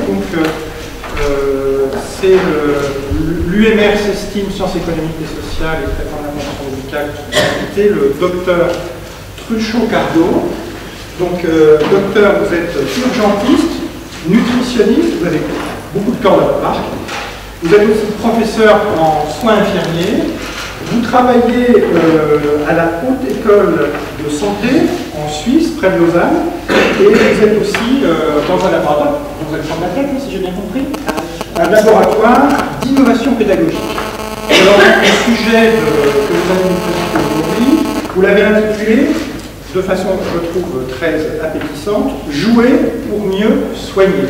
Donc, c'est l'UMR s'estime, Sciences économiques et sociales et traitement de l'intervention médicale, qui a invité le docteur Truchot-Cardo. Donc, docteur, vous êtes urgentiste, nutritionniste, vous avez beaucoup de cordes à votre arc. Vous êtes aussi professeur en soins infirmiers. Vous travaillez à la Haute École de Santé en Suisse, près de Lausanne, et vous êtes aussi dans un laboratoire, vous êtes en tête, si j'ai bien compris, un laboratoire d'innovation pédagogique. Alors, le sujet que vous allez nous présenter aujourd'hui, vous l'avez intitulé, de façon, je trouve, très appétissante, « Jouer pour mieux soigner ».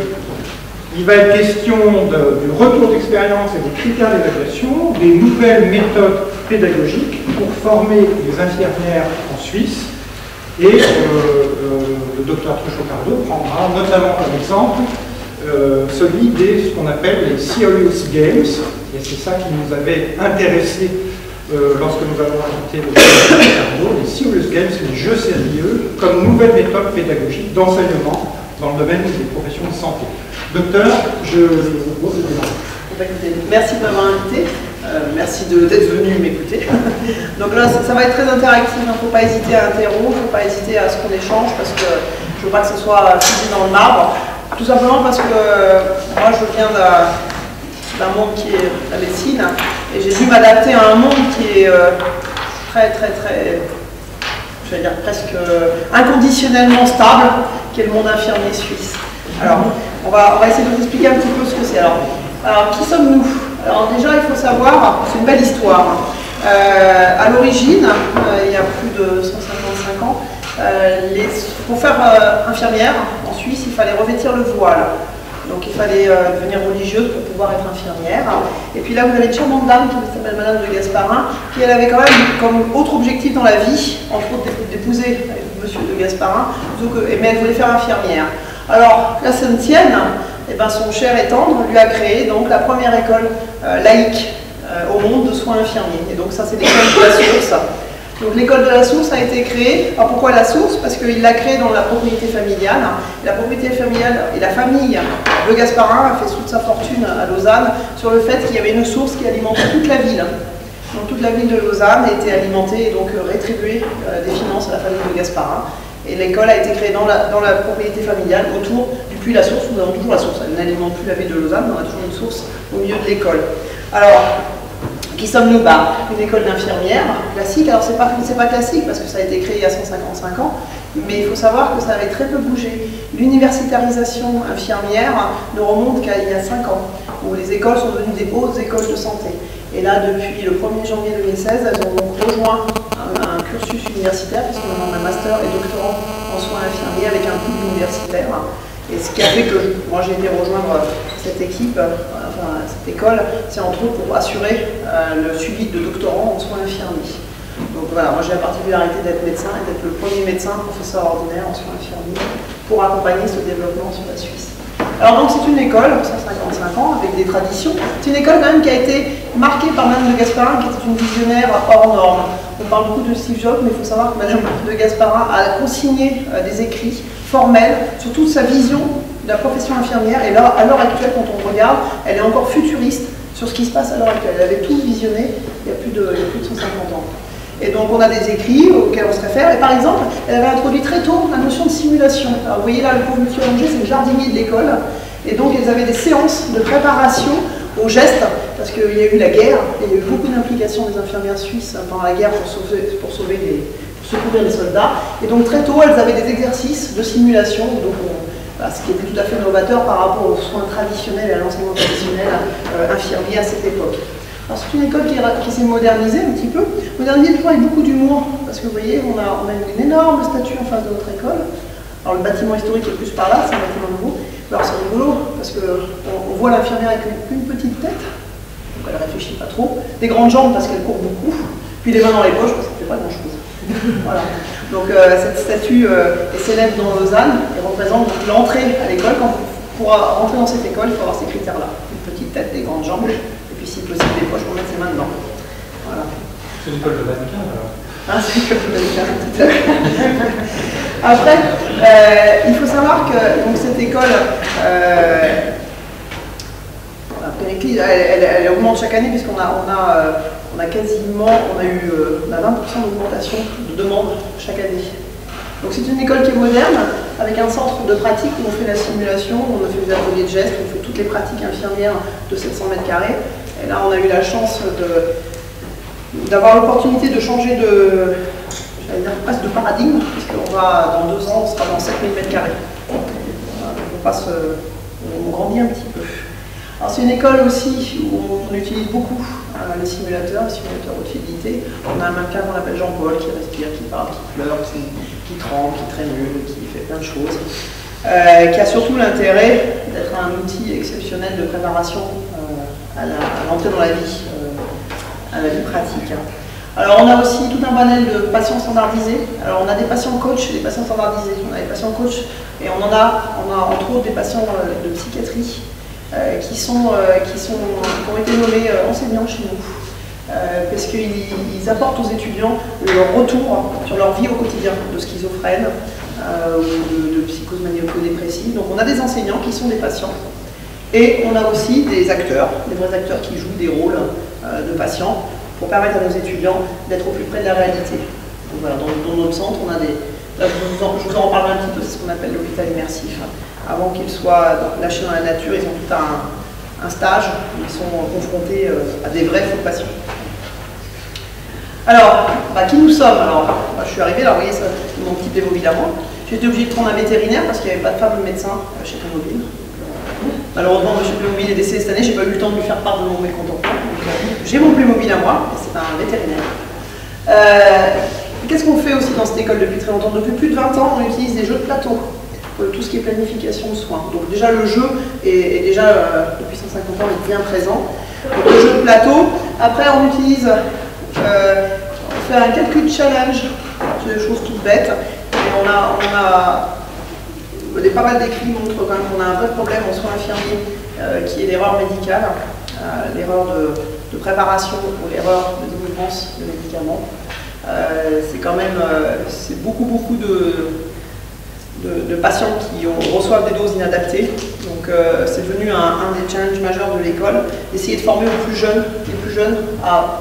Il va être question du retour d'expérience et des critères d'évaluation, des nouvelles méthodes pédagogiques pour former les infirmières en Suisse. Et le docteur Truchot-Cardo prendra notamment comme exemple celui des ce qu'on appelle les Serious Games. Et c'est ça qui nous avait intéressé lorsque nous avons invité le docteur Truchot-Cardo, les Serious Games, les jeux sérieux, comme nouvelle méthode pédagogique d'enseignement dans le domaine des professions de santé. Docteur, je vous propose de démarrer. Merci de m'avoir invité, merci d'être venu m'écouter. Donc là, ça va être très interactif, il ne faut pas hésiter à interrompre, il ne faut pas hésiter à ce qu'on échange, parce que je ne veux pas que ce soit figé dans le marbre. Tout simplement parce que moi, je viens d'un monde qui est la médecine, et j'ai dû m'adapter à un monde qui est très, je vais dire presque inconditionnellement stable, qui est le monde infirmier suisse. Alors, on va essayer de vous expliquer un petit peu ce que c'est. Alors, qui sommes-nous? Alors déjà, il faut savoir, c'est une belle histoire. À l'origine, il y a plus de 155 ans, pour faire infirmière, en Suisse, il fallait revêtir le voile. Donc il fallait devenir religieuse pour pouvoir être infirmière. Et puis là, vous avez une charmante dame qui s'appelle Madame de Gasparin, qui elle avait quand même comme autre objectif dans la vie, entre autres d'épouser Monsieur de Gasparin, mais elle voulait faire infirmière. Alors, la Sainte-Sienne, eh ben, son cher et tendre, lui a créé donc la première école laïque au monde de soins infirmiers. Et donc ça, c'est l'école de la Source. Donc l'école de la Source a été créée. Alors pourquoi la Source? Parce qu'il l'a créée dans la propriété familiale. La propriété familiale et la famille de Gasparin a fait toute sa fortune à Lausanne sur le fait qu'il y avait une source qui alimentait toute la ville. Donc toute la ville de Lausanne était alimentée et donc rétribuée des finances à la famille de Gasparin. Et l'école a été créée dans la propriété familiale autour du puits La Source. Nous avons toujours la source. Elle n'alimente plus la ville de Lausanne, mais on a toujours une source au milieu de l'école. Alors, qui sommes-nous? Une école d'infirmières classique. Alors, c'est pas classique parce que ça a été créé il y a 155 ans, mais il faut savoir que ça avait très peu bougé. L'universitarisation infirmière ne remonte qu'à il y a 5 ans, où les écoles sont devenues des hautes écoles de santé. Et là, depuis le 1er janvier 2016, elles ont donc rejoint un cursus universitaire, puisque maintenant on a master et doctorant en soins infirmiers avec un couple universitaire. Et ce qui a fait que moi j'ai été rejoindre cette équipe, enfin cette école, c'est entre autres pour assurer le suivi de doctorants en soins infirmiers. Donc voilà, moi j'ai la particularité d'être médecin et d'être le premier médecin professeur ordinaire en soins infirmiers pour accompagner ce développement sur la Suisse. Alors donc c'est une école, 155 ans, avec des traditions. C'est une école quand même qui a été marquée par Madame de Gasparin, qui était une visionnaire hors norme. On parle beaucoup de Steve Jobs, mais il faut savoir que Madame de Gasparin a consigné des écrits formels sur toute sa vision de la profession infirmière. Et là, à l'heure actuelle, quand on regarde, elle est encore futuriste sur ce qui se passe à l'heure actuelle. Elle avait tout visionné il y a plus de 150 ans. Et donc on a des écrits auxquels on se réfère. Et par exemple, elle avait introduit très tôt la notion de simulation. Alors vous voyez là, le pauvre monsieur allongé, c'est le jardinier de l'école. Et donc ils avaient des séances de préparation aux gestes, parce qu'il y a eu la guerre, et il y a eu beaucoup d'implications des infirmières suisses pendant la guerre pour secourir les soldats. Et donc très tôt, elles avaient des exercices de simulation, donc ce qui était tout à fait novateur par rapport aux soins traditionnels et à l'enseignement traditionnel infirmier à cette époque. Alors c'est une école qui s'est modernisée un petit peu, modernisée toujours avec beaucoup d'humour, parce que vous voyez, on a une énorme statue en face de notre école. Alors le bâtiment historique est plus par là, c'est un bâtiment nouveau. Alors c'est rigolo, parce qu'on voit l'infirmière avec une petite tête, donc elle ne réfléchit pas trop, des grandes jambes parce qu'elle court beaucoup, puis les mains dans les poches parce qu'elle ne fait pas grand chose. Voilà. Donc cette statue est célèbre dans Lausanne et représente l'entrée à l'école. Pour rentrer dans cette école, il faut avoir ces critères-là. Une petite tête, des grandes jambes, et puis si possible des poches pour mettre ses mains dedans. Voilà. C'est l'école de mannequin alors? Ah, c'est l'école de mannequin, tout à fait. Après, il faut savoir que donc, cette école puis elle augmente chaque année puisqu'on a quasiment, on a eu 20% d'augmentation de demandes chaque année. Donc c'est une école qui est moderne, avec un centre de pratique où on fait la simulation, on fait des ateliers de gestes, on fait toutes les pratiques infirmières de 700 mètres carrés. Et là on a eu la chance d'avoir l'opportunité de changer de, j'allais dire presque de paradigme, puisqu'on va, dans 2 ans, on sera dans 7000 mètres carrés. On grandit un petit peu. Alors c'est une école aussi où on utilise beaucoup les simulateurs haute fidélité. On a un mannequin qu'on appelle Jean-Paul qui respire, qui parle, qui pleure, qui tremble, qui trémule, qui fait plein de choses. Qui a surtout l'intérêt d'être un outil exceptionnel de préparation à l'entrée dans la vie, à la vie pratique. Alors on a aussi tout un panel de patients standardisés. Alors on a des patients coach et des patients standardisés. On a des patients coach et on a entre autres des patients de psychiatrie qui ont été nommés enseignants chez nous. Parce qu'ils apportent aux étudiants leur retour sur leur vie au quotidien de schizophrène ou de psychose maniaco-dépressive. Donc on a des enseignants qui sont des patients et on a aussi des acteurs, des vrais acteurs qui jouent des rôles de patients pour permettre à nos étudiants d'être au plus près de la réalité. Donc voilà, dans notre centre, on a des... Là, je vous en reparle un petit peu, c'est ce qu'on appelle l'hôpital immersif. Avant qu'ils soient lâchés dans la nature, ils ont tout un stage où ils sont confrontés à des vrais faux patients. Alors, qui nous sommes? Alors, je suis arrivée, là, vous voyez, c'est mon petit Playmobil à moi. J'ai été obligée de prendre un vétérinaire parce qu'il n'y avait pas de femme médecin chez Playmobil. Malheureusement, M. Playmobil est décédé cette année, j'ai pas eu le temps de lui faire part de mon mécontentement. J'ai mon Playmobil à moi, et c'est un vétérinaire. Qu'est-ce qu'on fait aussi dans cette école depuis très longtemps? Depuis plus de 20 ans, on utilise des jeux de plateau. Tout ce qui est planification de soins. Donc déjà le jeu est déjà, depuis 150 ans, est bien présent. Donc le jeu de plateau. Après on utilise, on fait un calcul challenge, c'est des choses toutes bêtes. Et on a pas mal d'écrits montrent quand même qu'on a un vrai problème en soins infirmiers, qui est l'erreur médicale, l'erreur de préparation ou l'erreur de délivrance de médicaments. C'est quand même, c'est beaucoup de patients qui reçoivent des doses inadaptées. Donc c'est devenu un des challenges majeurs de l'école, d'essayer de former les plus jeunes à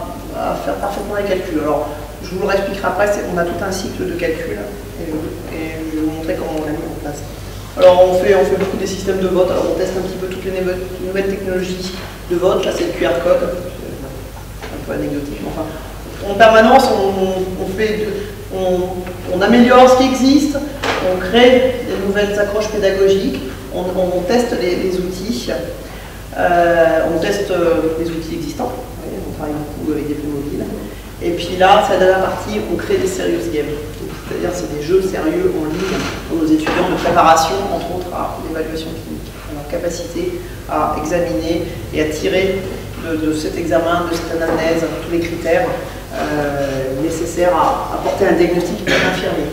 faire parfaitement les calculs. Alors je vous le réexpliquerai après, on a tout un cycle de calcul et je vais vous montrer comment on l'a mis en place. Alors on fait beaucoup des systèmes de vote, alors on teste un petit peu toutes les nouvelles technologies de vote. Là c'est le QR code, un peu anecdotique, mais enfin en permanence on améliore ce qui existe, on crée des nouvelles accroches pédagogiques, on teste les outils, on teste les outils existants, on travaille beaucoup avec des Playmobil. Et puis là, c'est la dernière partie, on crée des serious games, c'est-à-dire c'est des jeux sérieux en ligne pour nos étudiants de préparation, entre autres à l'évaluation clinique, à leur capacité à examiner et à tirer de cet examen, de cette anamnèse, tous les critères nécessaires à apporter un diagnostic infirmier.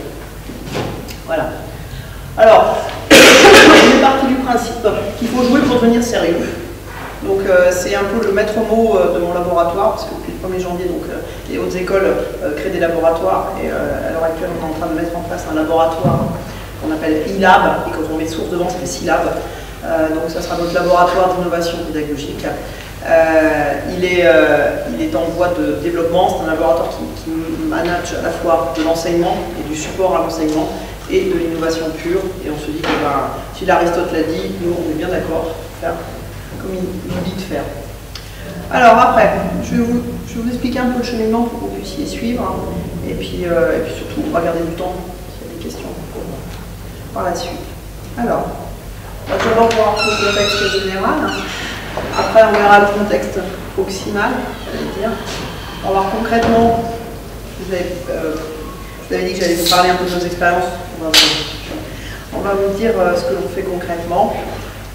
Voilà. Alors, on est parti du principe qu'il faut jouer pour devenir sérieux. Donc c'est un peu le maître mot de mon laboratoire, parce que depuis le 1er janvier, donc, les hautes écoles créent des laboratoires, et à l'heure actuelle, on est en train de mettre en place un laboratoire qu'on appelle e-lab, et quand on met source devant, c'est SILAB. Donc ça sera notre laboratoire d'innovation pédagogique. Il est en voie de développement, c'est un laboratoire qui manage à la fois de l'enseignement et du support à l'enseignement et de l'innovation pure. Et on se dit que si l'Aristote l'a dit, nous on est bien d'accord pour faire comme il nous dit de faire. Alors après, je vais vous expliquer un peu le cheminement pour que vous puissiez suivre. Et puis surtout, on va garder du temps s'il y a des questions par la suite. Alors, on va d'abord voir le contexte général. Après, on verra le contexte proximal, j'allais dire. On va voir concrètement, je vous avais dit que j'allais vous parler un peu de nos expériences. On va vous dire ce que l'on fait concrètement.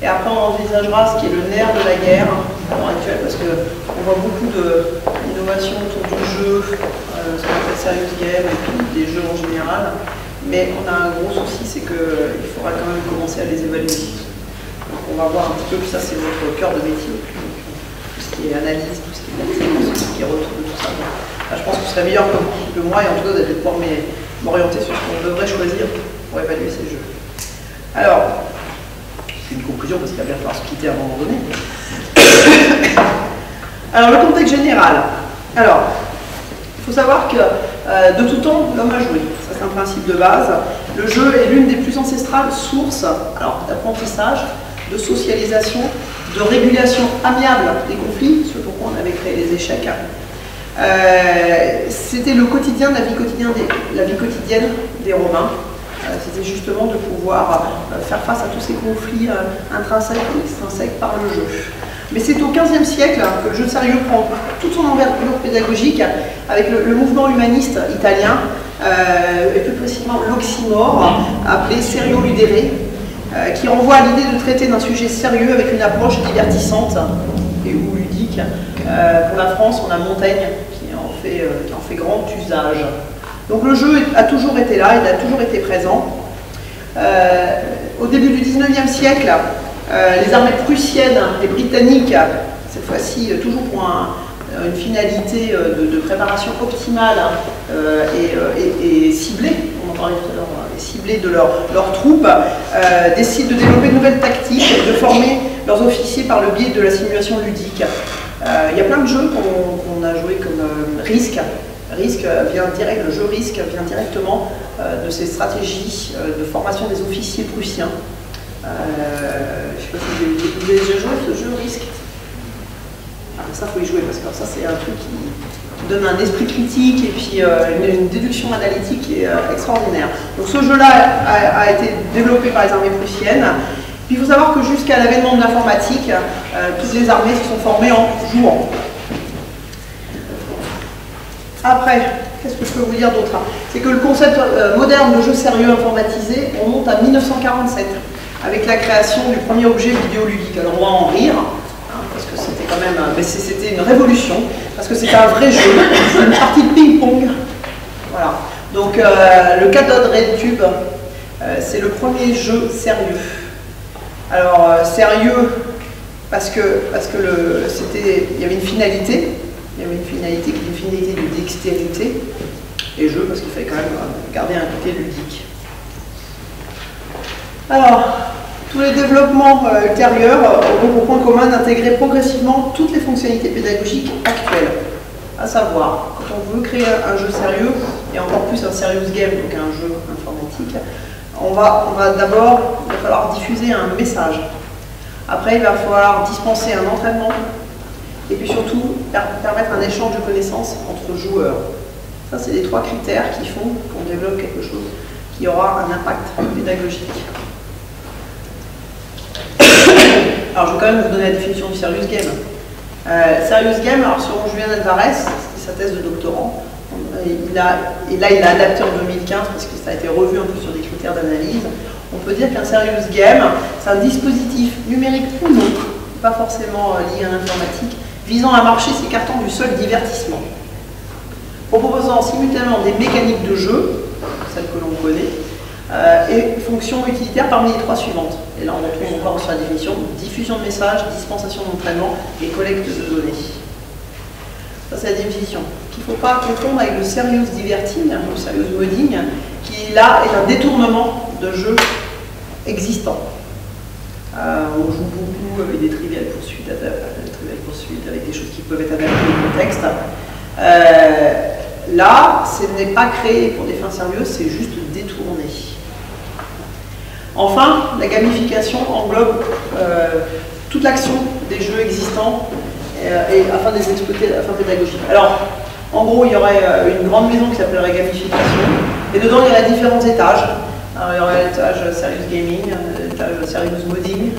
Et après, on envisagera ce qui est le nerf de la guerre à l'heure actuelle, parce qu'on voit beaucoup d'innovations autour du jeu, ce qu'on appelle serious game, et puis des jeux en général. Mais on a un gros souci, c'est qu'il faudra quand même commencer à les évaluer. Donc on va voir un petit peu, ça c'est votre cœur de métier, tout ce qui est analyse, tout ce qui est tout ce qui est retour de tout ça. Là, je pense que vous serez meilleur que moi, et en tout cas vous allez pouvoir m'orienter sur ce qu'on devrait choisir pour évaluer ces jeux. Alors, c'est une conclusion parce qu'il va bien falloir se quitter à un moment donné. Alors, le contexte général. Alors, il faut savoir que de tout temps, l'homme a joué. Ça, c'est un principe de base. Le jeu est l'une des plus ancestrales sources d'apprentissage, de socialisation, de régulation amiable des conflits, ce pourquoi on avait créé les échecs. C'était le quotidien, la vie quotidienne des Romains. C'était justement de pouvoir faire face à tous ces conflits intrinsèques et extrinsèques par le jeu. Mais c'est au XVe siècle que le jeu de sérieux prend toute son envergure pédagogique avec le mouvement humaniste italien, et plus précisément l'oxymore, appelé serio ludere, qui renvoie à l'idée de traiter d'un sujet sérieux avec une approche divertissante et ou ludique. Pour la France, on a Montaigne qui en fait grand usage. Donc le jeu a toujours été là, il a toujours été présent. Au début du XIXe siècle, les armées prussiennes et britanniques, cette fois-ci toujours pour une finalité de préparation optimale et ciblée, on en parlait tout à l'heure, ciblée de leurs troupes, décident de développer de nouvelles tactiques, de former leurs officiers par le biais de la simulation ludique. Il y a plein de jeux qu'on a joués comme Risk. Le jeu Risk vient directement de ces stratégies de formation des officiers prussiens. Je ne sais pas si vous avez déjà joué à ce jeu Risk. Ça, il faut y jouer parce que ça, c'est un truc qui donne un esprit critique et puis une déduction analytique qui est extraordinaire. Donc ce jeu-là a été développé par les armées prussiennes. Puis il faut savoir que jusqu'à l'avènement de l'informatique, toutes les armées se sont formées en jouant. Après, qu'est-ce que je peux vous dire d'autre? C'est que le concept moderne de jeu sérieux informatisé, on monte à 1947, avec la création du premier objet vidéoludique. Alors on va en rire, parce que c'était quand même, mais c'était une révolution, parce que c'était un vrai jeu, une partie de ping-pong. Voilà. Donc le Cathode Ray Tube, c'est le premier jeu sérieux. Alors sérieux parce que il y avait une finalité. Il y avait une finalité de dextérité, et jeu parce qu'il fallait quand même garder un côté ludique. Alors, tous les développements ultérieurs auront pour point commun d'intégrer progressivement toutes les fonctionnalités pédagogiques actuelles. À savoir, quand on veut créer un jeu sérieux, et encore plus un serious game, donc un jeu informatique, il va falloir diffuser un message. Après, il va falloir dispenser un entraînement, et puis surtout permettre un échange de connaissances entre joueurs. Ça, c'est les trois critères qui font qu'on développe quelque chose qui aura un impact pédagogique. Alors, je vais quand même vous donner la définition du serious game. Serious game, alors selon Julien Alvarez, c'était sa thèse de doctorant, il a adapté en 2015 parce que ça a été revu un peu sur des critères d'analyse. On peut dire qu'un serious game, c'est un dispositif numérique ou non, pas forcément lié à l'informatique, visant à marcher s'écartant du seul divertissement, proposant simultanément des mécaniques de jeu, celles que l'on connaît, et fonctions utilitaires parmi les trois suivantes. Et là, on retrouve encore sur la définition: diffusion de messages, dispensation d'entraînement et collecte de données. Ça, c'est la définition. Qu'il ne faut pas confondre avec le serious diverting, le serious modding, qui là est un détournement de jeux existants. On joue beaucoup avec des triviales poursuites, avec des choses qui peuvent être adaptées au contexte. Là, ce n'est pas créé pour des fins sérieuses, c'est juste détourné. Enfin, la gamification englobe toute l'action des jeux existants afin de les exploiter à fin pédagogique. Alors, en gros, il y aurait une grande maison qui s'appellerait gamification, et dedans, il y aurait différents étages. Alors, il y aurait l'étage serious gaming, l'étage serious modding,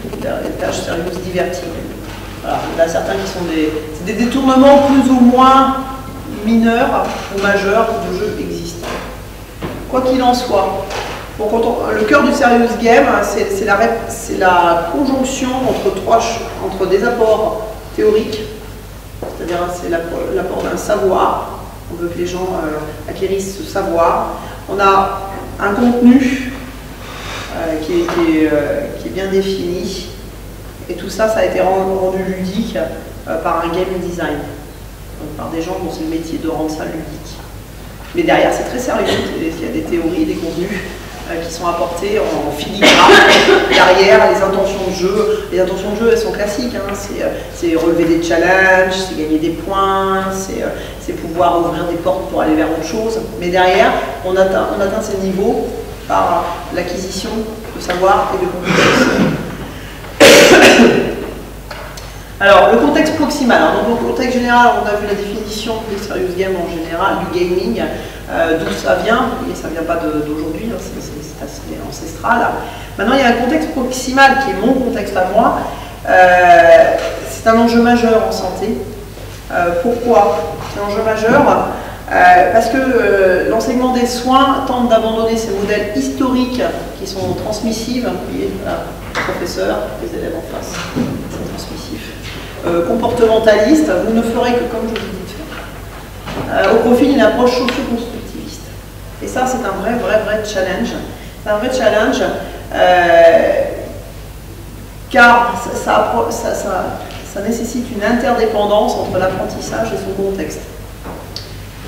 l'étage serious diverting. Voilà. Il y en a certains qui sont des détournements plus ou moins mineurs ou majeurs de jeux existants. Quoi qu'il en soit, le cœur du serious game, c'est la conjonction entre des apports théoriques, c'est-à-dire c'est l'apport d'un savoir. On veut que les gens acquérissent ce savoir. On a un contenu qui est bien défini, et tout ça, ça a été rendu ludique par un game design, donc par des gens dont c'est le métier de rendre ça ludique. Mais derrière, c'est très sérieux, il y a des théories, des contenus, qui sont apportées en filigrane derrière les intentions de jeu. Les intentions de jeu, elles sont classiques, hein. C'est relever des challenges, c'est gagner des points, c'est pouvoir ouvrir des portes pour aller vers autre chose. Mais derrière, on atteint ces niveaux par l'acquisition de savoir et de compétences. Alors, le contexte proximal. Donc, au contexte général, on a vu la définition des serious games en général, du gaming, d'où ça vient, et ça ne vient pas d'aujourd'hui, hein, c'est assez ancestral. Maintenant, il y a un contexte proximal qui est mon contexte à moi. C'est un enjeu majeur en santé. Pourquoi? C'est un enjeu majeur parce que l'enseignement des soins tente d'abandonner ces modèles historiques qui sont transmissifs. Vous voyez, voilà, le professeur, les élèves en face, c'est transmissif. Comportementaliste, vous ne ferez que comme je vous dis de faire. Au profit d'une approche socio-constructiviste. Et ça, c'est un vrai challenge. C'est un vrai challenge car ça nécessite une interdépendance entre l'apprentissage et son contexte.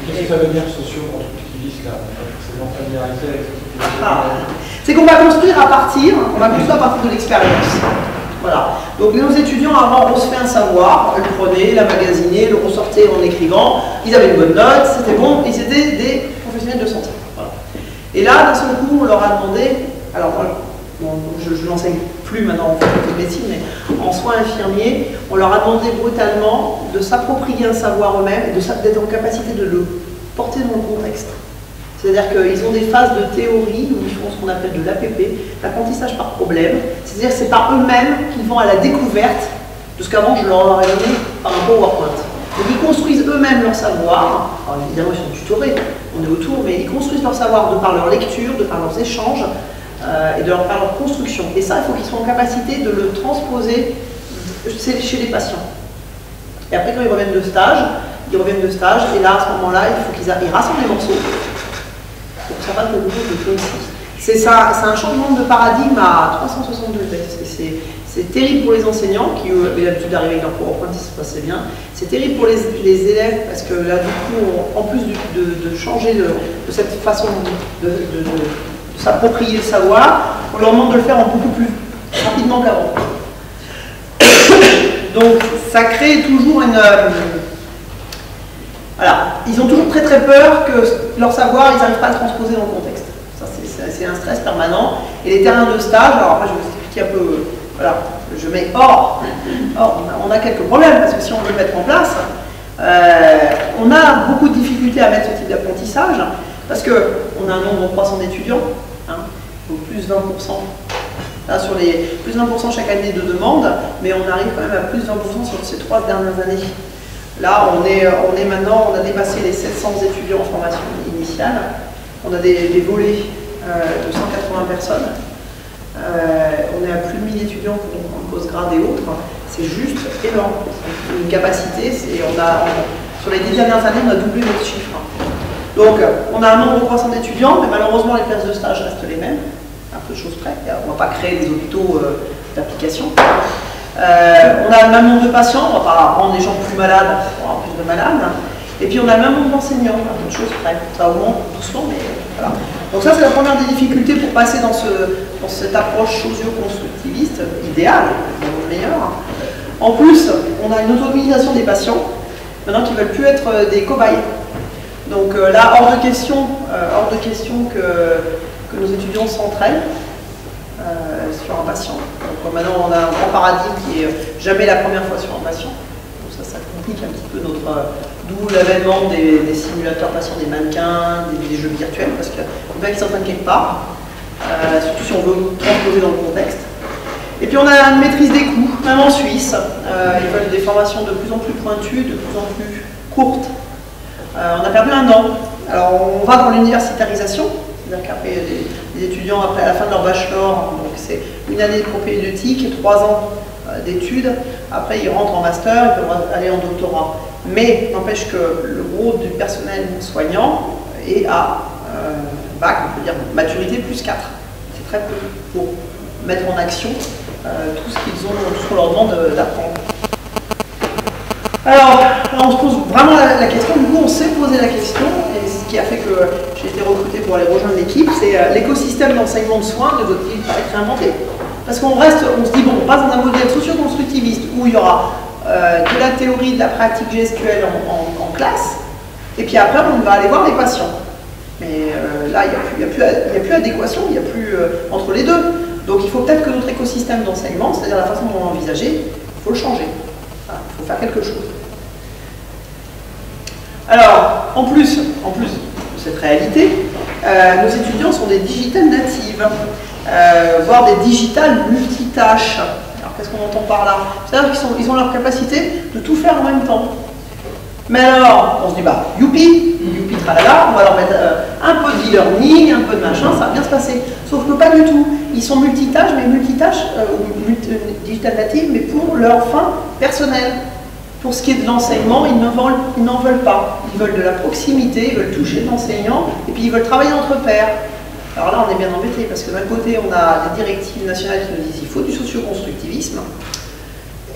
Qu'est-ce que ça veut dire socio-constructiviste là? C'est familiarité avec c'est qu'on va construire à partir de l'expérience. Voilà. Donc nos étudiants, avant, on se fait un savoir, ils le prenaient, la magasinaient, le ressortaient en écrivant, ils avaient une bonne note, c'était bon, ils étaient des professionnels de santé. Voilà. Et là, d'un seul coup, on leur a demandé, alors bon, je n'enseigne plus maintenant en faculté de médecine, mais en soins infirmiers, on leur a demandé brutalement de s'approprier un savoir eux-mêmes et d'être en capacité de le porter dans le contexte. C'est-à-dire qu'ils ont des phases de théorie où ils font ce qu'on appelle de l'APP, l'apprentissage par problème. C'est-à-dire que c'est par eux-mêmes qu'ils vont à la découverte de ce qu'avant je leur aurais donné par un PowerPoint. Donc ils construisent eux-mêmes leur savoir. Alors évidemment, ils sont tutorés, on est autour, mais ils construisent leur savoir de par leur lecture, de par leurs échanges et de par leur construction. Et ça, il faut qu'ils soient en capacité de le transposer chez les patients. Et après, quand ils reviennent de stage, et là, à ce moment-là, il faut qu'ils rassemblent les morceaux. Pour que ça fasse quelque chose de précis. C'est un changement de paradigme à 360 degrés. C'est terrible pour les enseignants qui avaient l'habitude d'arriver avec leur PowerPoint, ça se passait bien. C'est terrible pour les élèves parce que là, du coup, en plus de changer de cette façon de s'approprier le savoir, on leur demande de le faire en beaucoup plus rapidement qu'avant. Donc, ça crée toujours une... Voilà, ils ont toujours très peur que leur savoir, ils n'arrivent pas à le transposer dans le contexte. Ça, c'est un stress permanent. Et les terrains de stage, alors après je vais vous expliquer un peu, voilà, je mets or, on a quelques problèmes, parce que si on veut le mettre en place, on a beaucoup de difficultés à mettre ce type d'apprentissage, parce qu'on a un nombre croissant d'étudiants, hein, donc plus 20%. Là, sur les plus 20% chaque année de demande, mais on arrive quand même à plus 20% sur ces 3 dernières années. Là, on est maintenant, on a dépassé les 700 étudiants en formation initiale. On a des volets de 180 personnes. On est à plus de 1000 étudiants en postgrad et autres. C'est juste énorme. Une capacité, sur les 10 dernières années, on a doublé notre chiffre. Donc, on a un nombre croissant d'étudiants, mais malheureusement, les places de stage restent les mêmes, un peu de choses près. On ne va pas créer des hôpitaux d'application. On a le même nombre de patients, on ne va pas rendre les gens plus malades pour avoir plus de malades. Et puis on a le même nombre d'enseignants, un peu de choses près. Ça augmente doucement, mais voilà. Donc ça, c'est la première des difficultés pour passer dans cette approche socio-constructiviste idéale, le meilleur. En plus, on a une autonomisation des patients, maintenant qui ne veulent plus être des cobayes. Donc là, hors de question que nos étudiants s'entraînent sur un patient. Donc maintenant, on a un grand paradigme qui est jamais la première fois sur un patient. Donc ça complique un petit peu d'où l'avènement des simulateurs patients, des mannequins, des jeux virtuels, parce qu'il faut bien qu'ils s'entraînent quelque part, surtout si on veut transposer dans le contexte. Et puis on a une maîtrise des coûts, même en Suisse. Ils veulent des formations de plus en plus pointues, de plus en plus courtes. On a perdu 1 an. Alors on va dans l'universitarisation, c'est-à-dire qu'après les étudiants, après à la fin de leur bachelor, donc c'est 1 année de propédeutique et 3 ans d'études. Après ils rentrent en master, ils peuvent aller en doctorat. Mais n'empêche que le gros du personnel soignant est à bac, on peut dire maturité plus 4. C'est très peu pour mettre en action tout ce qu'on leur demande d'apprendre. Alors, on se pose vraiment la question, du coup on s'est posé la question, et ce qui a fait que j'ai été recrutée pour aller rejoindre l'équipe, c'est l'écosystème d'enseignement de soins ne doit-il pas être réinventé? Parce qu'on se dit, bon, on passe dans un modèle socio-constructiviste où il y aura de la théorie, de la pratique gestuelle en classe, et puis après on va aller voir les patients. Mais là, il n'y a plus adéquation, il n'y a plus entre les deux. Donc il faut peut-être que notre écosystème d'enseignement, c'est-à-dire la façon dont on l'envisager, il faut le changer. Voilà, il faut faire quelque chose. Alors, en plus de cette réalité, nos étudiants sont des digital natives, voire des digital multitâches. Alors qu'est-ce qu'on entend par là? C'est-à-dire qu'ils ont leur capacité de tout faire en même temps. Mais alors, on se dit, bah, youpi, tralala, on va leur mettre un peu de e-learning, un peu de machin, ça va bien se passer. Sauf que pas du tout. Ils sont multitâches, mais digital natives, mais pour leur fin personnelle. Pour ce qui est de l'enseignement, ils n'en veulent pas. Ils veulent de la proximité, ils veulent toucher l'enseignant, et puis ils veulent travailler entre pairs. Alors là, on est bien embêté, parce que d'un côté, on a des directives nationales qui nous disent qu'il faut du socio-constructivisme.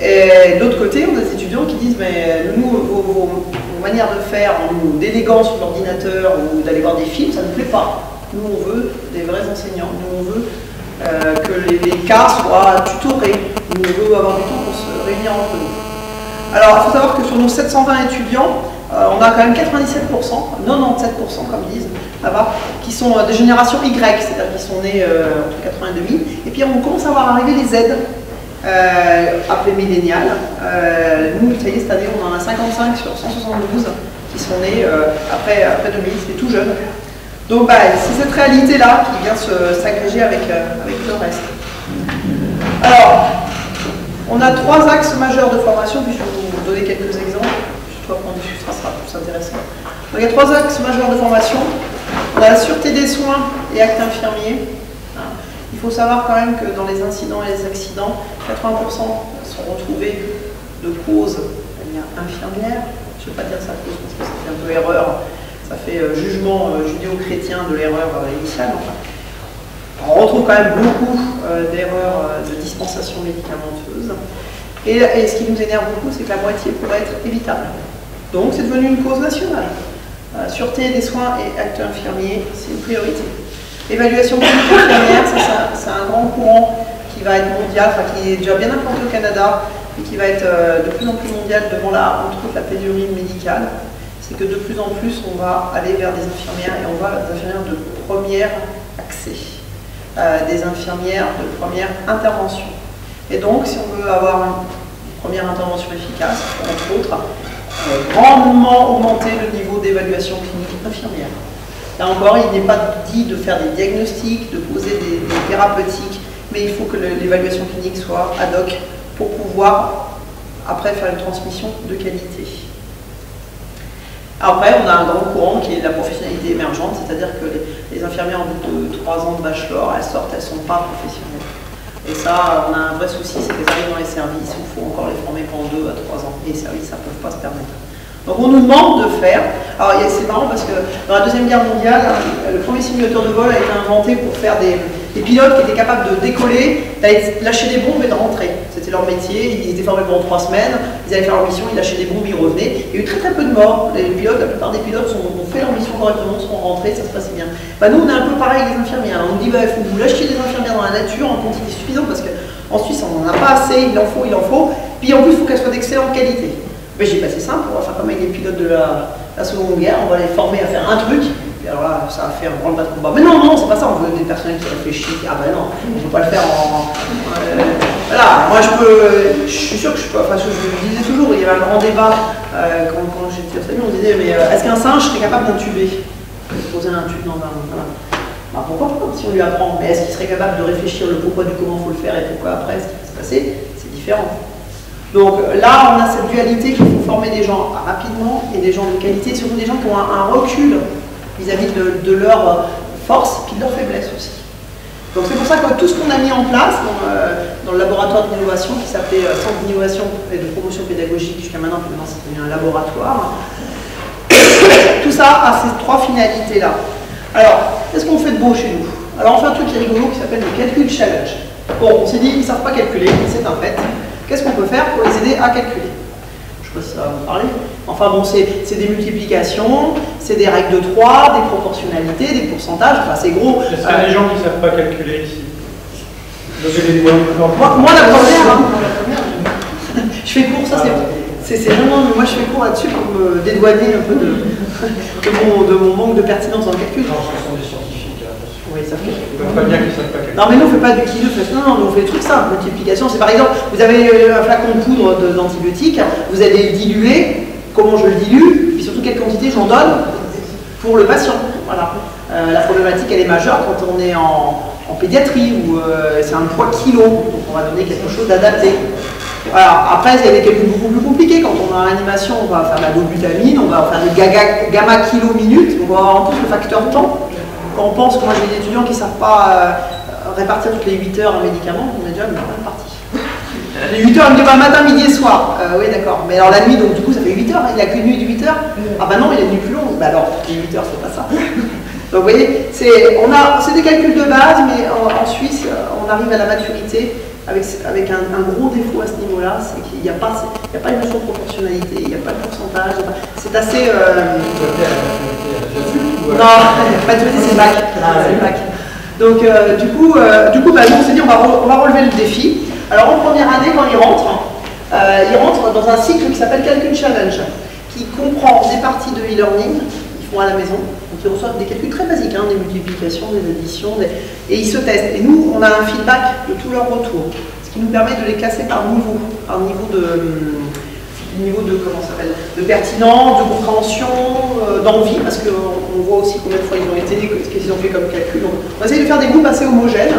Et de l'autre côté, on a des étudiants qui disent, mais nous, vos manières de faire en nous déléguant sur l'ordinateur ou d'aller voir des films, ça ne nous plaît pas. Nous, on veut des vrais enseignants. Nous, on veut que les cas soient tutorés. Nous, on veut avoir du temps pour se réunir entre nous. Alors, il faut savoir que sur nos 720 étudiants, on a quand même 97%, 97% comme ils disent là-bas, qui sont de génération Y, c'est-à-dire qui sont nés entre 80 et 2000. Et puis, on commence à voir arriver les Z. Appelés millénials. Nous, ça y est, cette année, on en a 55 sur 172 qui sont nés après 2000, c'est tout jeune. Donc, c'est cette réalité-là qui vient s'agréger avec le reste. Alors, on a 3 axes majeurs de formation, puis je vais vous donner quelques exemples. Je crois qu'on discutera, ça sera plus intéressant. Donc, il y a 3 axes majeurs de formation. On a la sûreté des soins et actes infirmiers. Il faut savoir quand même que dans les incidents et les accidents, 80% sont retrouvés de cause infirmière. Je ne vais pas dire ça cause parce que ça fait un peu erreur, ça fait jugement judéo-chrétien de l'erreur initiale. Enfin, on retrouve quand même beaucoup d'erreurs de dispensation médicamenteuse. Et ce qui nous énerve beaucoup, c'est que la moitié pourrait être évitable. Donc c'est devenu une cause nationale. Sûreté des soins et actes infirmiers, c'est une priorité. L'évaluation clinique infirmière, c'est un grand courant qui va être mondial, enfin qui est déjà bien implanté au Canada et qui va être de plus en plus mondial devant entre autres la pénurie médicale. C'est que de plus en plus on va aller vers des infirmières et on va vers des infirmières de premier accès, des infirmières de première intervention. Et donc si on veut avoir une première intervention efficace, entre autres, grandement augmenter le niveau d'évaluation clinique infirmière. Là encore, il n'est pas dit de faire des diagnostics, de poser des thérapeutiques, mais il faut que l'évaluation clinique soit ad hoc pour pouvoir après faire une transmission de qualité. Après, on a un grand courant qui est la professionnalité émergente, c'est-à-dire que les infirmières en bout de 3 ans de bachelor, elles sortent, elles ne sont pas professionnelles. Et ça, on a un vrai souci, c'est qu'elles arrivent dans les services où il faut encore les former pendant 2 à 3 ans. Et les services, ça ne peut pas se permettre. Donc on nous demande de faire, alors c'est marrant parce que dans la Deuxième Guerre mondiale, le premier simulateur de vol a été inventé pour faire des pilotes qui étaient capables de décoller, d'aller lâcher des bombes et de rentrer. C'était leur métier, ils étaient formés pendant 3 semaines, ils allaient faire leur mission, ils lâchaient des bombes, ils revenaient. Il y a eu très peu de morts, les pilotes, la plupart des pilotes ont fait leur mission correctement, sont rentrés, ça se passait bien. Nous on est un peu pareil avec les infirmières, on nous dit il faut que vous lâchiez des infirmières dans la nature en quantité suffisante parce qu'en Suisse on n'en a pas assez, il en faut, puis en plus il faut qu'elles soient d'excellente qualité. Mais j'ai passé simple, on va faire comme avec les pilotes de la Seconde Guerre, on va les former à faire un truc, et alors là, ça va faire un grand bas de combat. Mais non, c'est pas ça, on veut des personnels qui réfléchissent, ah ben non, on ne peut pas le faire voilà, moi je suis sûr que je peux, enfin je le disais toujours, il y avait un grand débat quand j'étais au SAMU, on disait, mais est-ce qu'un singe serait capable d'intuber? Poser un tube dans un... Voilà. Pourquoi pas, si on lui apprend, mais est-ce qu'il serait capable de réfléchir le pourquoi du comment il faut le faire et pourquoi après ce qui va se passer? C'est différent. Donc là, on a cette dualité qu'il faut former des gens rapidement et des gens de qualité, surtout des gens qui ont un recul vis-à-vis de leurs forces et de leurs faiblesses aussi. Donc c'est pour ça que tout ce qu'on a mis en place dans le laboratoire d'innovation qui s'appelait Centre d'innovation et de promotion pédagogique jusqu'à maintenant c'est devenu un laboratoire, tout ça a ces 3 finalités-là. Alors, qu'est-ce qu'on fait de beau chez nous? Alors on fait un truc qui est rigolo qui s'appelle le calcul challenge. Bon, on s'est dit, ils ne savent pas calculer, c'est un fait. Qu'est-ce qu'on peut faire pour les aider à calculer? Je sais pas si ça va vous parler. Enfin bon, c'est des multiplications, c'est des règles de 3, des proportionnalités, des pourcentages, enfin c'est gros. Est-ce qu'il y a des gens qui ne savent pas calculer ici? Moi la première, hein. Je fais court, ça c'est vraiment, moi je fais court là-dessus pour me dédouaner un peu de mon manque de pertinence dans le calcul. Non, ce sont des scientifiques, attention. Oui, ça fait. Ils ne peuvent pas dire qu'ils ne savent pas calculer. Non mais nous on ne fait pas du qui de fait. Non, on fait des trucs simples. Multiplication, c'est par exemple, vous avez un flacon de poudre d'antibiotiques, vous allez le diluer, comment je le dilue, et surtout quelle quantité j'en donne pour le patient. Voilà. La problématique elle est majeure quand on est en pédiatrie où c'est un poids kilo, donc on va donner quelque chose d'adapté. Alors, après, il y a des calculs beaucoup plus compliqués. Quand on a l'animation, on va faire la dobutamine, on va faire des gamma kilo minutes, on va avoir en plus le facteur temps. Quand on pense que moi j'ai des étudiants qui ne savent pas répartir toutes les 8 heures un médicament, on est déjà bien parti. Les 8 heures, il me dit bah, matin, midi et soir. Oui, d'accord. Mais alors la nuit, donc du coup, ça fait 8 heures. Il n'a qu'une nuit de 8 heures. Ah bah non, il y a une nuit plus longue. Bah alors, les 8 heures, c'est pas ça. Donc vous voyez, c'est des calculs de base, mais en Suisse, on arrive à la maturité avec un gros défaut à ce niveau-là, c'est qu'il n'y a pas une notion de proportionnalité, il n'y a pas de pourcentage, c'est assez... Non, maturité c'est bac. Donc du coup bah, nous on s'est dit on va relever le défi. Alors en première année, quand ils rentrent dans un cycle qui s'appelle Calcul Challenge, qui comprend des parties de e-learning, ils font à la maison, donc ils reçoivent des calculs très basiques, hein, des multiplications, des additions, et ils se testent. Et nous, on a un feedback de tous leurs retours, ce qui nous permet de les classer par niveau de comment ça s'appelle, de pertinence, de compréhension, d'envie, parce qu'on voit aussi combien de fois ils ont été, ce qu'ils ont fait comme calcul. Donc, on va essayer de faire des groupes assez homogènes,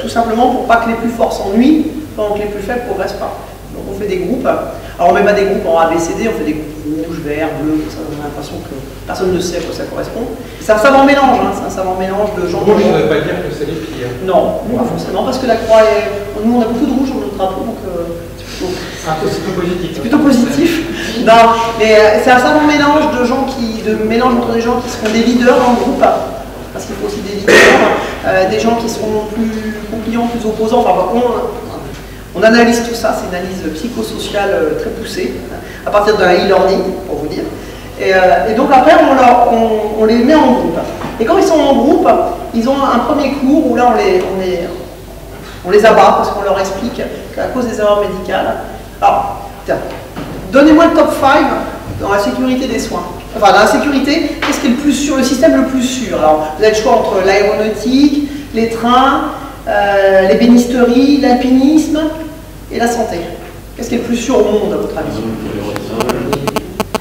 tout simplement pour pas que les plus forts s'ennuient, pendant que les plus faibles ne progressent pas. Donc on fait des groupes. Alors on ne met pas des groupes en ABCD, on fait des groupes rouges, verts, bleus, ça on a l'impression que personne ne sait à quoi ça correspond. C'est un savant mélange, hein, c'est un savant mélange de gens. Rouge, ça ne veut pas dire que c'est les pires. Non, pas forcément, parce que la croix est. Nous on a beaucoup de rouge sur notre drapeau, donc. C'est plutôt positif. C'est plutôt positif. Non, mais c'est un savant mélange de gens mélange entre des gens qui seront des leaders en groupe, parce qu'il faut aussi des leaders, des gens qui seront plus conciliants, plus opposants. Enfin, on analyse tout ça, c'est une analyse psychosociale très poussée, à partir d'un e-learning, pour vous dire. Et donc après, on les met en groupe. Et quand ils sont en groupe, ils ont un premier cours où là, on les abat parce qu'on leur explique qu'à cause des erreurs médicales. Alors, tiens, donnez-moi le top 5 dans la sécurité des soins. Enfin, dans la sécurité, qu'est-ce qui est le plus sûr, le système le plus sûr? Alors, vous avez le choix entre l'aéronautique, les trains, l'ébénisterie, l'alpinisme et la santé. Qu'est-ce qui est le plus sûr au monde, à votre avis?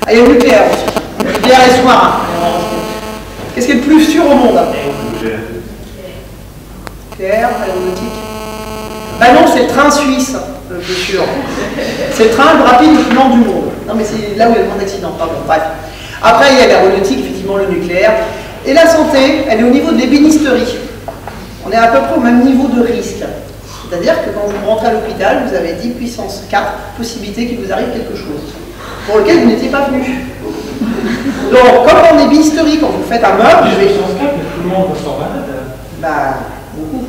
Ah, il y a le nucléaire aussi. Le nucléaire et sous-marin. Qu'est-ce qui est le plus sûr au monde? Nucléaire, aéronautique. Bah non, c'est le train suisse, le plus sûr. C'est le train le rapide le plus lent du monde. Non, mais c'est là où il y a le moins d'accidents, pardon. Bref. Après, il y a l'aéronautique, effectivement, le nucléaire. Et la santé, elle est au niveau de l'ébénisterie. On est à peu près au même niveau de risque. C'est-à-dire que quand vous rentrez à l'hôpital, vous avez 10 puissance 4 possibilités qu'il vous arrive quelque chose, pour lequel vous n'étiez pas venu. Donc, comme en ébénisterie, quand vous faites un meuble, tout le monde va s'en malade. Bah, beaucoup.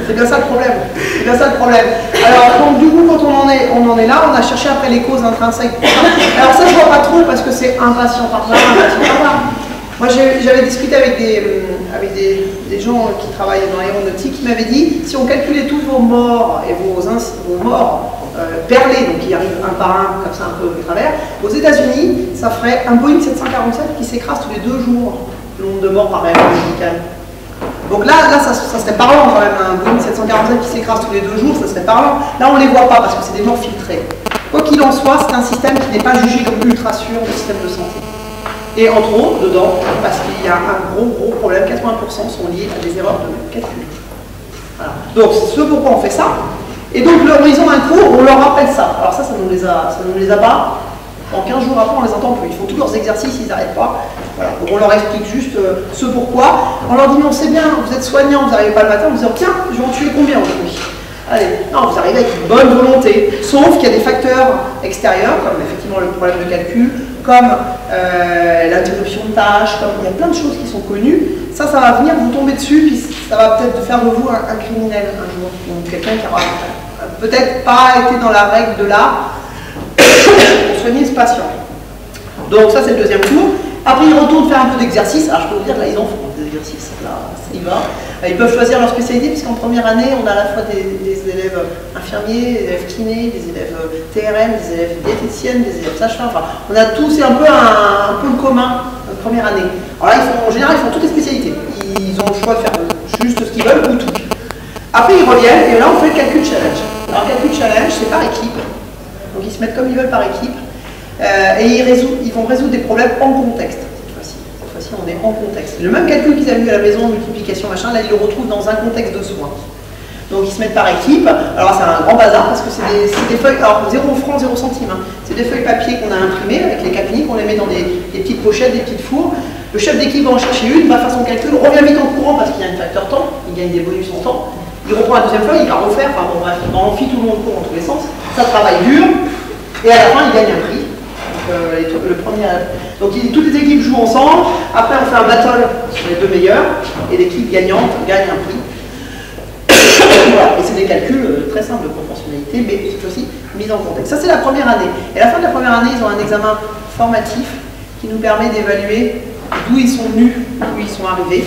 C'est bien ça le problème. C'est bien ça le problème. Alors, donc, du coup, quand on en est là, on a cherché après les causes intrinsèques. Alors ça, je vois pas trop parce que c'est un patient par là, un patient par là. Moi, j'avais discuté avec des gens qui travaillent dans l'aéronautique qui m'avaient dit, si on calculait tous vos morts et vos morts perlés, donc qui arrivent un par un, comme ça un peu au travers, aux États-Unis, ça ferait un Boeing 747 qui s'écrase tous les 2 jours, le nombre de morts par erreur médicale. Donc là ça serait parlant quand même, un Boeing 747 qui s'écrase tous les 2 jours, ça serait parlant. Là, on ne les voit pas parce que c'est des morts filtrés. Quoi qu'il en soit, c'est un système qui n'est pas jugé comme ultra sûr, le système de santé. Et entre autres, dedans, parce qu'il y a un gros problème, 80% sont liés à des erreurs de calcul. Voilà. Donc, c'est ce pourquoi on fait ça. Et donc, ils ont un cours, on leur rappelle ça. Alors ça nous les a pas. En 15 jours après, on les entend plus. Ils font tous leurs exercices, ils n'arrêtent pas. Voilà. Donc, on leur explique juste ce pourquoi. On leur dit, non, c'est bien, vous êtes soignants, vous n'arrivez pas le matin, vous disant, tiens, je vais en tuer combien aujourd'hui? Allez, non, vous arrivez avec une bonne volonté, sauf qu'il y a des facteurs extérieurs, comme effectivement le problème de calcul, comme l'interruption de tâches, comme il y a plein de choses qui sont connues. Ça va venir vous tomber dessus, puis ça va peut-être faire de vous un criminel un jour, ou quelqu'un qui aura peut-être pas été dans la règle de l'art pour soigner ce patient. Donc ça c'est le deuxième cours. Après ils retournent faire un peu d'exercice. Alors je peux vous dire, là ils en font des exercices, là ça y va. Ils peuvent choisir leur spécialité puisqu'en première année on a à la fois des élèves infirmiers, des élèves kinés, des élèves TRM, des élèves diététiciennes, des élèves sages-femmes. Enfin, on a tous, c'est un peu le commun en première année. Alors là en général ils font toutes les spécialités. Ils ont le choix de faire juste ce qu'ils veulent ou tout. Après ils reviennent et là on fait le calcul challenge. Alors le calcul challenge c'est par équipe. Donc ils se mettent comme ils veulent par équipe. Et ils vont résoudre des problèmes en contexte cette fois-ci on est en contexte. Le même calcul qu'ils avaient eu à la maison, multiplication, machin, là ils le retrouvent dans un contexte de soins. Donc ils se mettent par équipe. Alors c'est un grand bazar parce que c'est des feuilles, alors 0 francs, 0 centimes. Hein. C'est des feuilles papier qu'on a imprimées avec les cas cliniques, on les met dans des petites pochettes, des petites fours. Le chef d'équipe va en chercher une, va faire son calcul, revient vite en courant parce qu'il y a un facteur temps, il gagne des bonus en temps. Il reprend la deuxième feuille, il va refaire, enfin bon bref, on amphi tout le monde court dans tous les sens. Ça travaille dur et à la fin il gagne un prix. Le premier, donc toutes les équipes jouent ensemble, après on fait un battle sur les deux meilleurs, et l'équipe gagnante gagne un prix. Voilà. Et c'est des calculs très simples de proportionnalité, mais cette fois-ci mise en contexte. Ça c'est la première année. Et à la fin de la première année, ils ont un examen formatif qui nous permet d'évaluer d'où ils sont venus, d'où ils sont arrivés.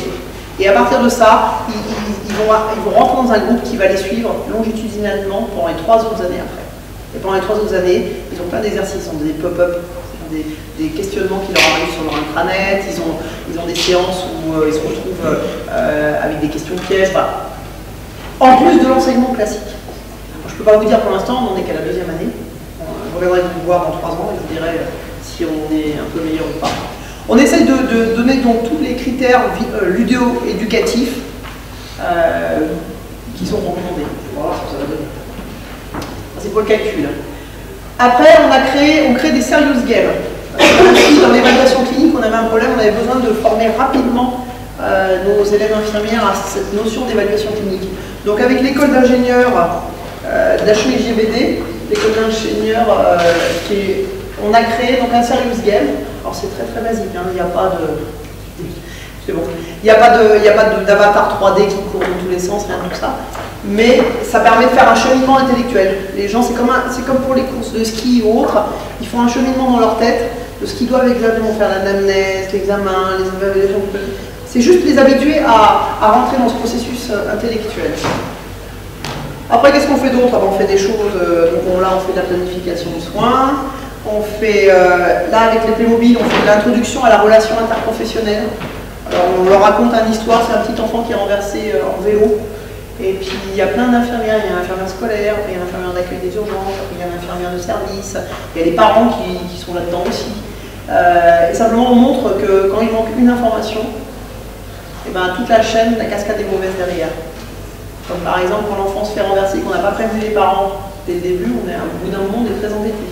Et à partir de ça, ils vont rentrer dans un groupe qui va les suivre longitudinalement pendant les 3 autres années après. Et pendant les 3 autres années, ils ont plein d'exercices, ils ont des pop-up, des questionnements qui leur arrivent sur leur intranet, ils ont des séances où ils se retrouvent avec des questions pièges, voilà. En plus de l'enseignement classique. Alors, je ne peux pas vous dire pour l'instant, on n'en est qu'à la 2e année. Je reviendrai vous voir dans 3 ans et je vous dirai si on est un peu meilleur ou pas. On essaye de donner donc tous les critères ludéo-éducatifs qui sont recommandés. Voilà ce que ça va donner. C'est pour le calcul. Après, on crée des serious games. Dans l'évaluation clinique, on avait un problème, on avait besoin de former rapidement nos élèves infirmières à cette notion d'évaluation clinique. Donc avec l'école d'ingénieurs d'HEIGBD, l'école d'ingénieurs, on a créé donc un serious game. Alors c'est très très basique, hein, il n'y a pas de... C'est bon. Il n'y a pas d'avatar 3D qui court dans tous les sens, rien de tout ça. Mais ça permet de faire un cheminement intellectuel. Les gens, c'est comme pour les courses de ski ou autres, ils font un cheminement dans leur tête de ce qu'ils doivent exactement faire, l'anamnèse, l'examen, les évaluations. C'est juste les habituer à rentrer dans ce processus intellectuel. Après, qu'est-ce qu'on fait d'autre? On fait des choses, donc là on fait de la planification de soins, on fait, là avec les Playmobil, on fait de l'introduction à la relation interprofessionnelle. Alors on leur raconte une histoire, c'est un petit enfant qui est renversé en vélo. Et puis il y a plein d'infirmières, il y a une infirmière scolaire, il y a une infirmière d'accueil des urgences, il y a une infirmière de service, il y a des parents qui sont là-dedans aussi. Et simplement on montre que quand il manque une information, et ben, toute la chaîne, la cascade est mauvaise derrière. Comme par exemple quand l'enfant se fait renverser et qu'on n'a pas prévenu les parents dès le début, au bout d'un moment on est très embêté.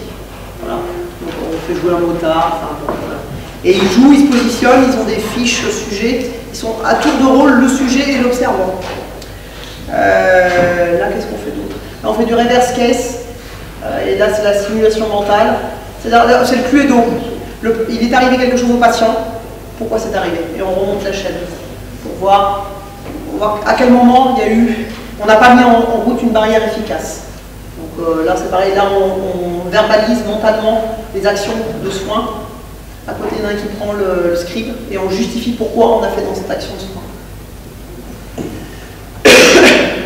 Voilà. Donc on fait jouer un motard, enfin bon, voilà. Et ils jouent, ils se positionnent, ils ont des fiches sujets, ils sont à tour de rôle le sujet et l'observant. Là, qu'est-ce qu'on fait d'autre? Là, on fait du reverse case, et là, c'est la simulation mentale. C'est le Cluedo. Il est arrivé quelque chose au patient, pourquoi c'est arrivé? Et on remonte la chaîne pour voir à quel moment il y a eu. On n'a pas mis en route une barrière efficace. Donc là, c'est pareil, là, on verbalise mentalement les actions de soins. À côté d'un qui prend le script et on justifie pourquoi on a fait dans cette action de soin.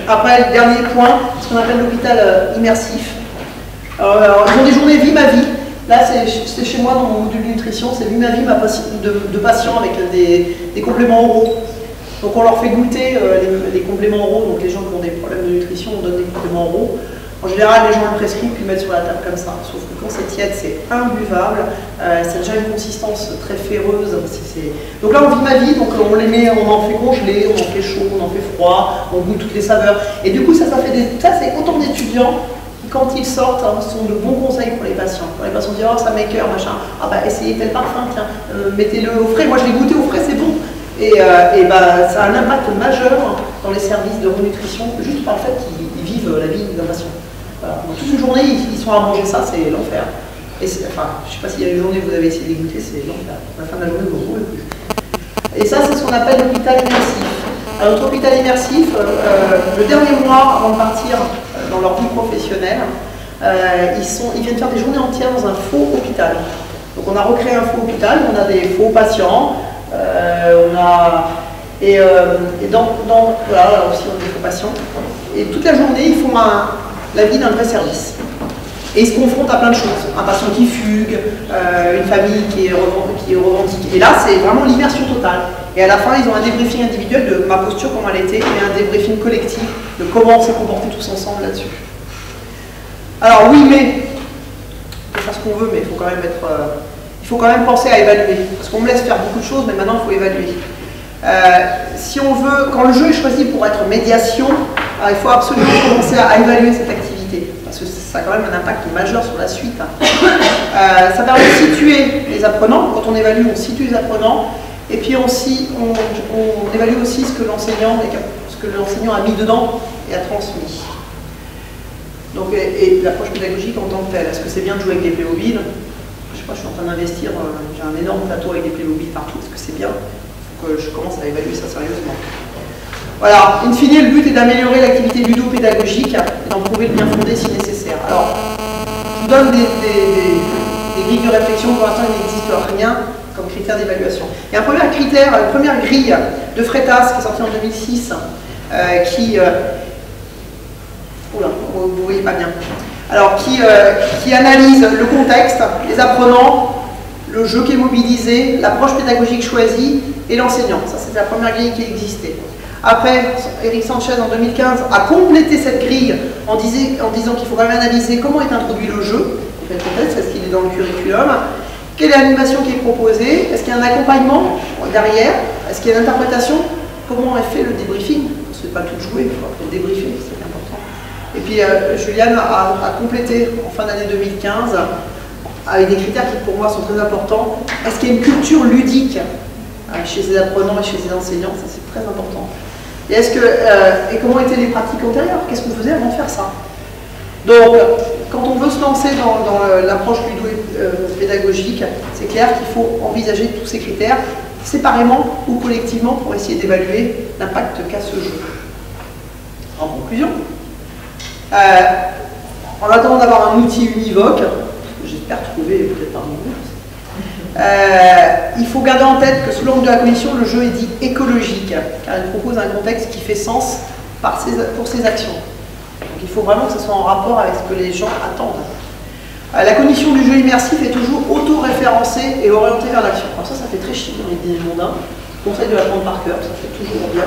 Après, le dernier point, ce qu'on appelle l'hôpital immersif. Alors, ils ont des journées vie ma vie. Là, c'est chez moi dans mon module de nutrition, c'est vie ma vie de patients avec des compléments oraux. Donc on leur fait goûter les compléments oraux, donc les gens qui ont des problèmes de nutrition, on donne des compléments oraux. En général, les gens le prescrivent puis le mettent sur la table comme ça. Sauf que quand c'est tiède, c'est imbuvable. C'est déjà une consistance très ferreuse. Donc là, on vit ma vie, donc on les met, on en fait congeler, on en fait chaud, on en fait froid, on goûte toutes les saveurs. Et du coup, ça c'est autant d'étudiants qui, quand ils sortent, sont de bons conseils pour les patients. Quand les patients disent, oh, ça m'écoeure, machin, ah bah essayez tel parfum, tiens, mettez-le au frais. Moi, je l'ai goûté au frais, c'est bon. Et bah, ça a un impact majeur dans les services de renutrition, juste par le fait qu'ils vivent la vie d'un patient. Voilà. Donc, toute une journée, ils sont à manger ça, c'est l'enfer. Enfin, je ne sais pas s'il y a une journée où vous avez essayé de goûter, c'est l'enfer. À la fin de la journée, vous ne pouvez plus. Et ça, c'est ce qu'on appelle l'hôpital immersif. Alors, notre hôpital immersif, le dernier mois avant de partir dans leur vie professionnelle. Ils viennent faire des journées entières dans un faux hôpital. Donc on a recréé un faux hôpital, on a des faux patients, voilà, là aussi on a des faux patients. Et toute la journée, ils font la vie d'un vrai service. Et ils se confrontent à plein de choses. Un patient qui fugue, une famille qui est revendiquée. Et là, c'est vraiment l'immersion totale. Et à la fin, ils ont un débriefing individuel de ma posture, comment elle était, et un débriefing collectif de comment on s'est comporté tous ensemble là-dessus. Alors oui, mais on peut faire ce qu'on veut, mais il faut quand même penser à évaluer. Parce qu'on me laisse faire beaucoup de choses, mais maintenant, il faut évaluer. Si on veut, quand le jeu est choisi pour être médiation, il faut absolument commencer à évaluer cette activité. Parce que ça a quand même un impact majeur sur la suite. Ça permet de situer les apprenants. Quand on évalue, on situe les apprenants. Et puis on évalue aussi ce que l'enseignant a mis dedans et a transmis. Donc, et l'approche pédagogique en tant que telle. Est-ce que c'est bien de jouer avec des Playmobil? Je sais pas, je suis en train d'investir, j'ai un énorme plateau avec des Playmobil partout. Est-ce que c'est bien? Il faut que je commence à évaluer ça sérieusement. Voilà, in fine, le but est d'améliorer l'activité ludo-pédagogique et d'en prouver le bien fondé si nécessaire. Alors, je vous donne des grilles de réflexion. Pour l'instant, il n'existe rien comme critère d'évaluation. Il y a un premier critère, une première grille de Freitas qui est sortie en 2006, oula, vous ne voyez pas bien. Alors, qui analyse le contexte, les apprenants, le jeu qui est mobilisé, l'approche pédagogique choisie et l'enseignant. Ça, c'était la première grille qui existait. Après, Eric Sanchez, en 2015, a complété cette grille en disant qu'il faut quand même analyser comment est introduit le jeu, est-ce qu'il est dans le curriculum, quelle est l'animation qui est proposée, est-ce qu'il y a un accompagnement derrière, est-ce qu'il y a une interprétation, comment est fait le débriefing, parce que c'est pas tout jouer, il faut le débriefer, c'est important. Et puis Juliane a complété en fin d'année 2015 avec des critères qui pour moi sont très importants. Est-ce qu'il y a une culture ludique chez les apprenants et chez les enseignants? Ça c'est très important. Et, et comment étaient les pratiques antérieures? Qu'est-ce qu'on faisait avant de faire ça? Donc, quand on veut se lancer dans l'approche ludo-pédagogique, c'est clair qu'il faut envisager tous ces critères séparément ou collectivement pour essayer d'évaluer l'impact qu'a ce jeu. En conclusion, en attendant d'avoir un outil univoque, que j'espère trouver peut-être parmi vous, il faut garder en tête que sous l'angle de la cognition, le jeu est dit écologique, car il propose un contexte qui fait sens pour ses actions. Donc il faut vraiment que ce soit en rapport avec ce que les gens attendent. La cognition du jeu immersif est toujours auto-référencée et orientée vers l'action. Alors ça fait très chic dans les dîners mondains. Je conseille de l'apprendre par cœur, ça fait toujours bien.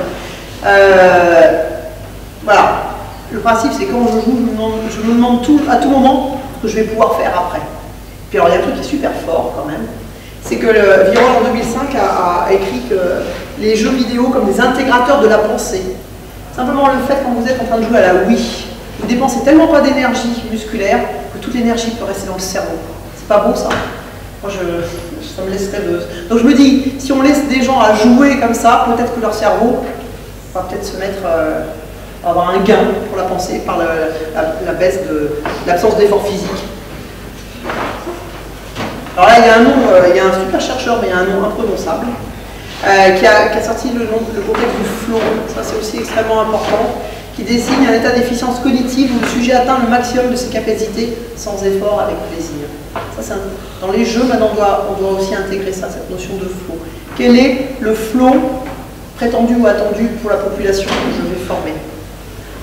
Voilà. Le principe, c'est quand je joue, je me demande à tout moment ce que je vais pouvoir faire après. Puis alors il y a un truc qui est super fort quand même. C'est que Virol en 2005 a écrit que les jeux vidéo comme des intégrateurs de la pensée. Simplement le fait quand vous êtes en train de jouer à la Wii, vous dépensez tellement pas d'énergie musculaire que toute l'énergie peut rester dans le cerveau. C'est pas beau ça? Moi ça me laisse rêveuse. Donc je me dis, si on laisse des gens à jouer comme ça, peut-être que leur cerveau va peut-être se mettre à avoir un gain pour la pensée par la baisse de l'absence d'effort physique. Alors là, il y a un nom, il y a un super chercheur, mais il y a un nom imprononçable, qui a sorti le contexte du flow. Ça, c'est aussi extrêmement important, qui désigne un état d'efficience cognitive où le sujet atteint le maximum de ses capacités sans effort, avec plaisir. Ça, dans les jeux, maintenant, on doit aussi intégrer ça, cette notion de flow. Quel est le flow prétendu ou attendu pour la population que je vais former?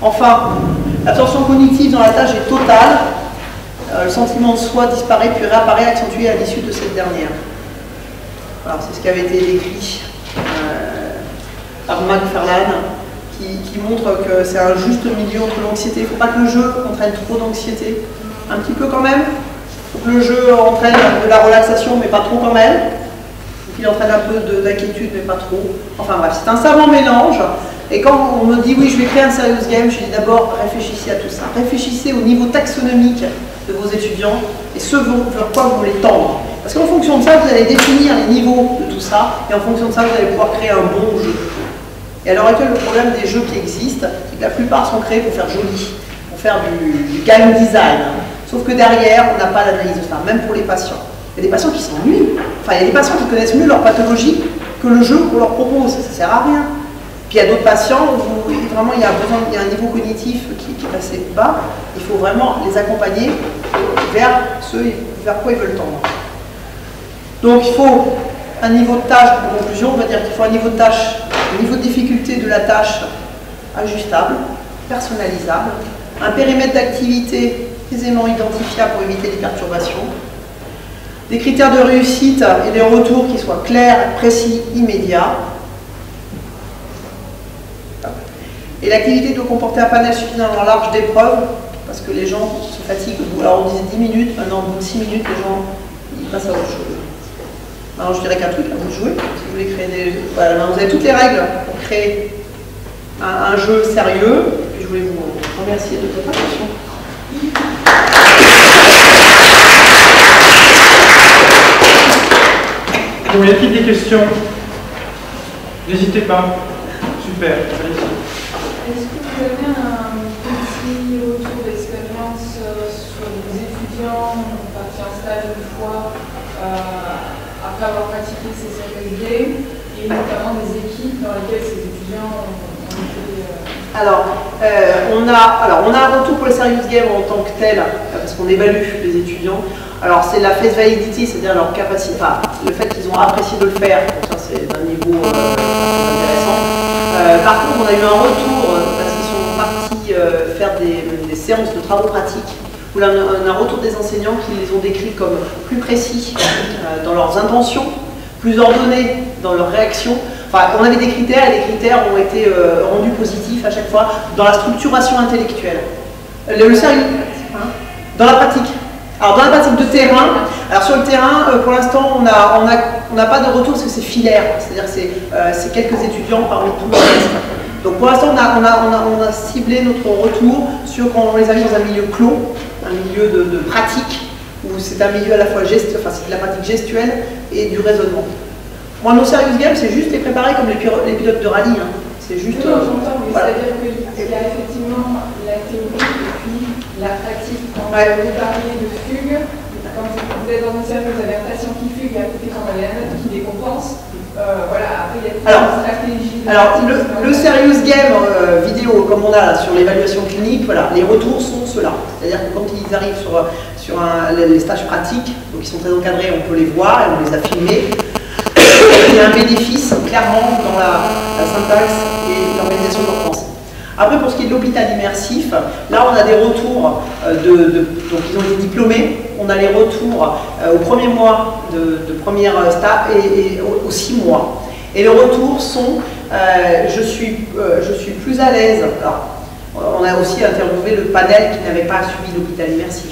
Enfin, l'absorption cognitive dans la tâche est totale. Le sentiment de soi disparaît puis réapparaît accentué à l'issue de cette dernière. Voilà, c'est ce qui avait été décrit par McFarlane, qui montre que c'est un juste milieu entre l'anxiété. Il ne faut pas que le jeu entraîne trop d'anxiété, un petit peu quand même. Il faut que le jeu entraîne de la relaxation, mais pas trop quand même. Il entraîne un peu d'inquiétude, mais pas trop. Enfin bref, c'est un savant mélange. Et quand on me dit oui, je vais créer un serious game, je dis d'abord réfléchissez à tout ça. Réfléchissez au niveau taxonomique de vos étudiants et ce vers quoi vous voulez tendre. Parce qu'en fonction de ça, vous allez définir les niveaux de tout ça et en fonction de ça, vous allez pouvoir créer un bon jeu. Et à l'heure actuelle, le problème des jeux qui existent, c'est que la plupart sont créés pour faire joli, pour faire du game design. Sauf que derrière, on n'a pas l'analyse de ça, même pour les patients. Il y a des patients qui s'ennuient. Enfin, il y a des patients qui connaissent mieux leur pathologie que le jeu qu'on leur propose. Ça ne sert à rien. Puis il y a d'autres patients où il vraiment il y a un niveau cognitif qui est assez bas, il faut vraiment les accompagner vers quoi ils veulent tendre. Donc il faut un niveau de tâche, en conclusion, on va dire qu'il faut un niveau de tâche, un niveau de difficulté de la tâche ajustable, personnalisable, un périmètre d'activité aisément identifiable pour éviter les perturbations, des critères de réussite et des retours qui soient clairs, précis, immédiats. Et l'activité doit comporter un panel suffisamment large d'épreuves, parce que les gens se fatiguent. Alors on disait 10 minutes, maintenant au bout de 6 minutes, les gens ils passent à autre chose. Alors je dirais qu'un truc, à vous de jouer, si vous voulez créer des... Voilà, vous avez toutes les règles pour créer un jeu sérieux. Et puis je voulais vous remercier de votre attention. Bon, y a-t-il des questions? N'hésitez pas. Super, allez-y. Est-ce que vous avez un petit retour d'expérience sur des étudiants partis en stage une fois après avoir pratiqué ces Serious Games et notamment des équipes dans lesquelles ces étudiants ont été... on a un retour pour les Serious Games en tant que tel, parce qu'on évalue les étudiants. Alors c'est la face validity, c'est-à-dire leur capacité, enfin, le fait qu'ils ont apprécié de le faire, donc ça c'est d'un niveau intéressant. Par contre, on a eu un retour, parce qu'ils sont partis faire des séances de travaux pratiques, où on a un retour des enseignants qui les ont décrits comme plus précis dans leurs intentions, plus ordonnés dans leurs réactions. Enfin, on avait des critères et les critères ont été rendus positifs à chaque fois dans la structuration intellectuelle. Le sérieux, dans la pratique. Alors dans la pratique de terrain, alors sur le terrain, pour l'instant, on n'a pas de retour parce que c'est filaire, c'est-à-dire que c'est quelques étudiants parmi tout le reste. Donc pour l'instant, on a ciblé notre retour sur quand on les a mis dans un milieu clos, un milieu de pratique, où c'est un milieu à la fois c'est de la pratique gestuelle et du raisonnement. Moi, nos Serious Games, c'est juste les préparer comme les pilotes de rallye. Hein. C'est juste. J'entends, mais voilà. c'est-à-dire qu'il y a effectivement la théorie et puis la pratique. Quand vous parliez de fugue, quand vous êtes dans une série, vous avez un patient qui fugue et à côté, quand vous avez un autre qui décompense. Voilà, après, il y a une stratégie. Alors, le Serious Game vidéo, comme on a là, sur l'évaluation clinique, voilà, les retours sont ceux-là. C'est-à-dire que quand ils arrivent sur les stages pratiques, donc ils sont très encadrés, on peut les voir et on les a filmés. Il y a un bénéfice clairement dans la syntaxe et l'organisation de leur pensée. Après, pour ce qui est de l'hôpital immersif, là on a des retours donc ils ont été diplômés, on a les retours au premier mois de première stage et aux 6 mois. Et les retours sont je suis plus à l'aise. Alors, on a aussi interviewé le panel qui n'avait pas suivi l'hôpital immersif.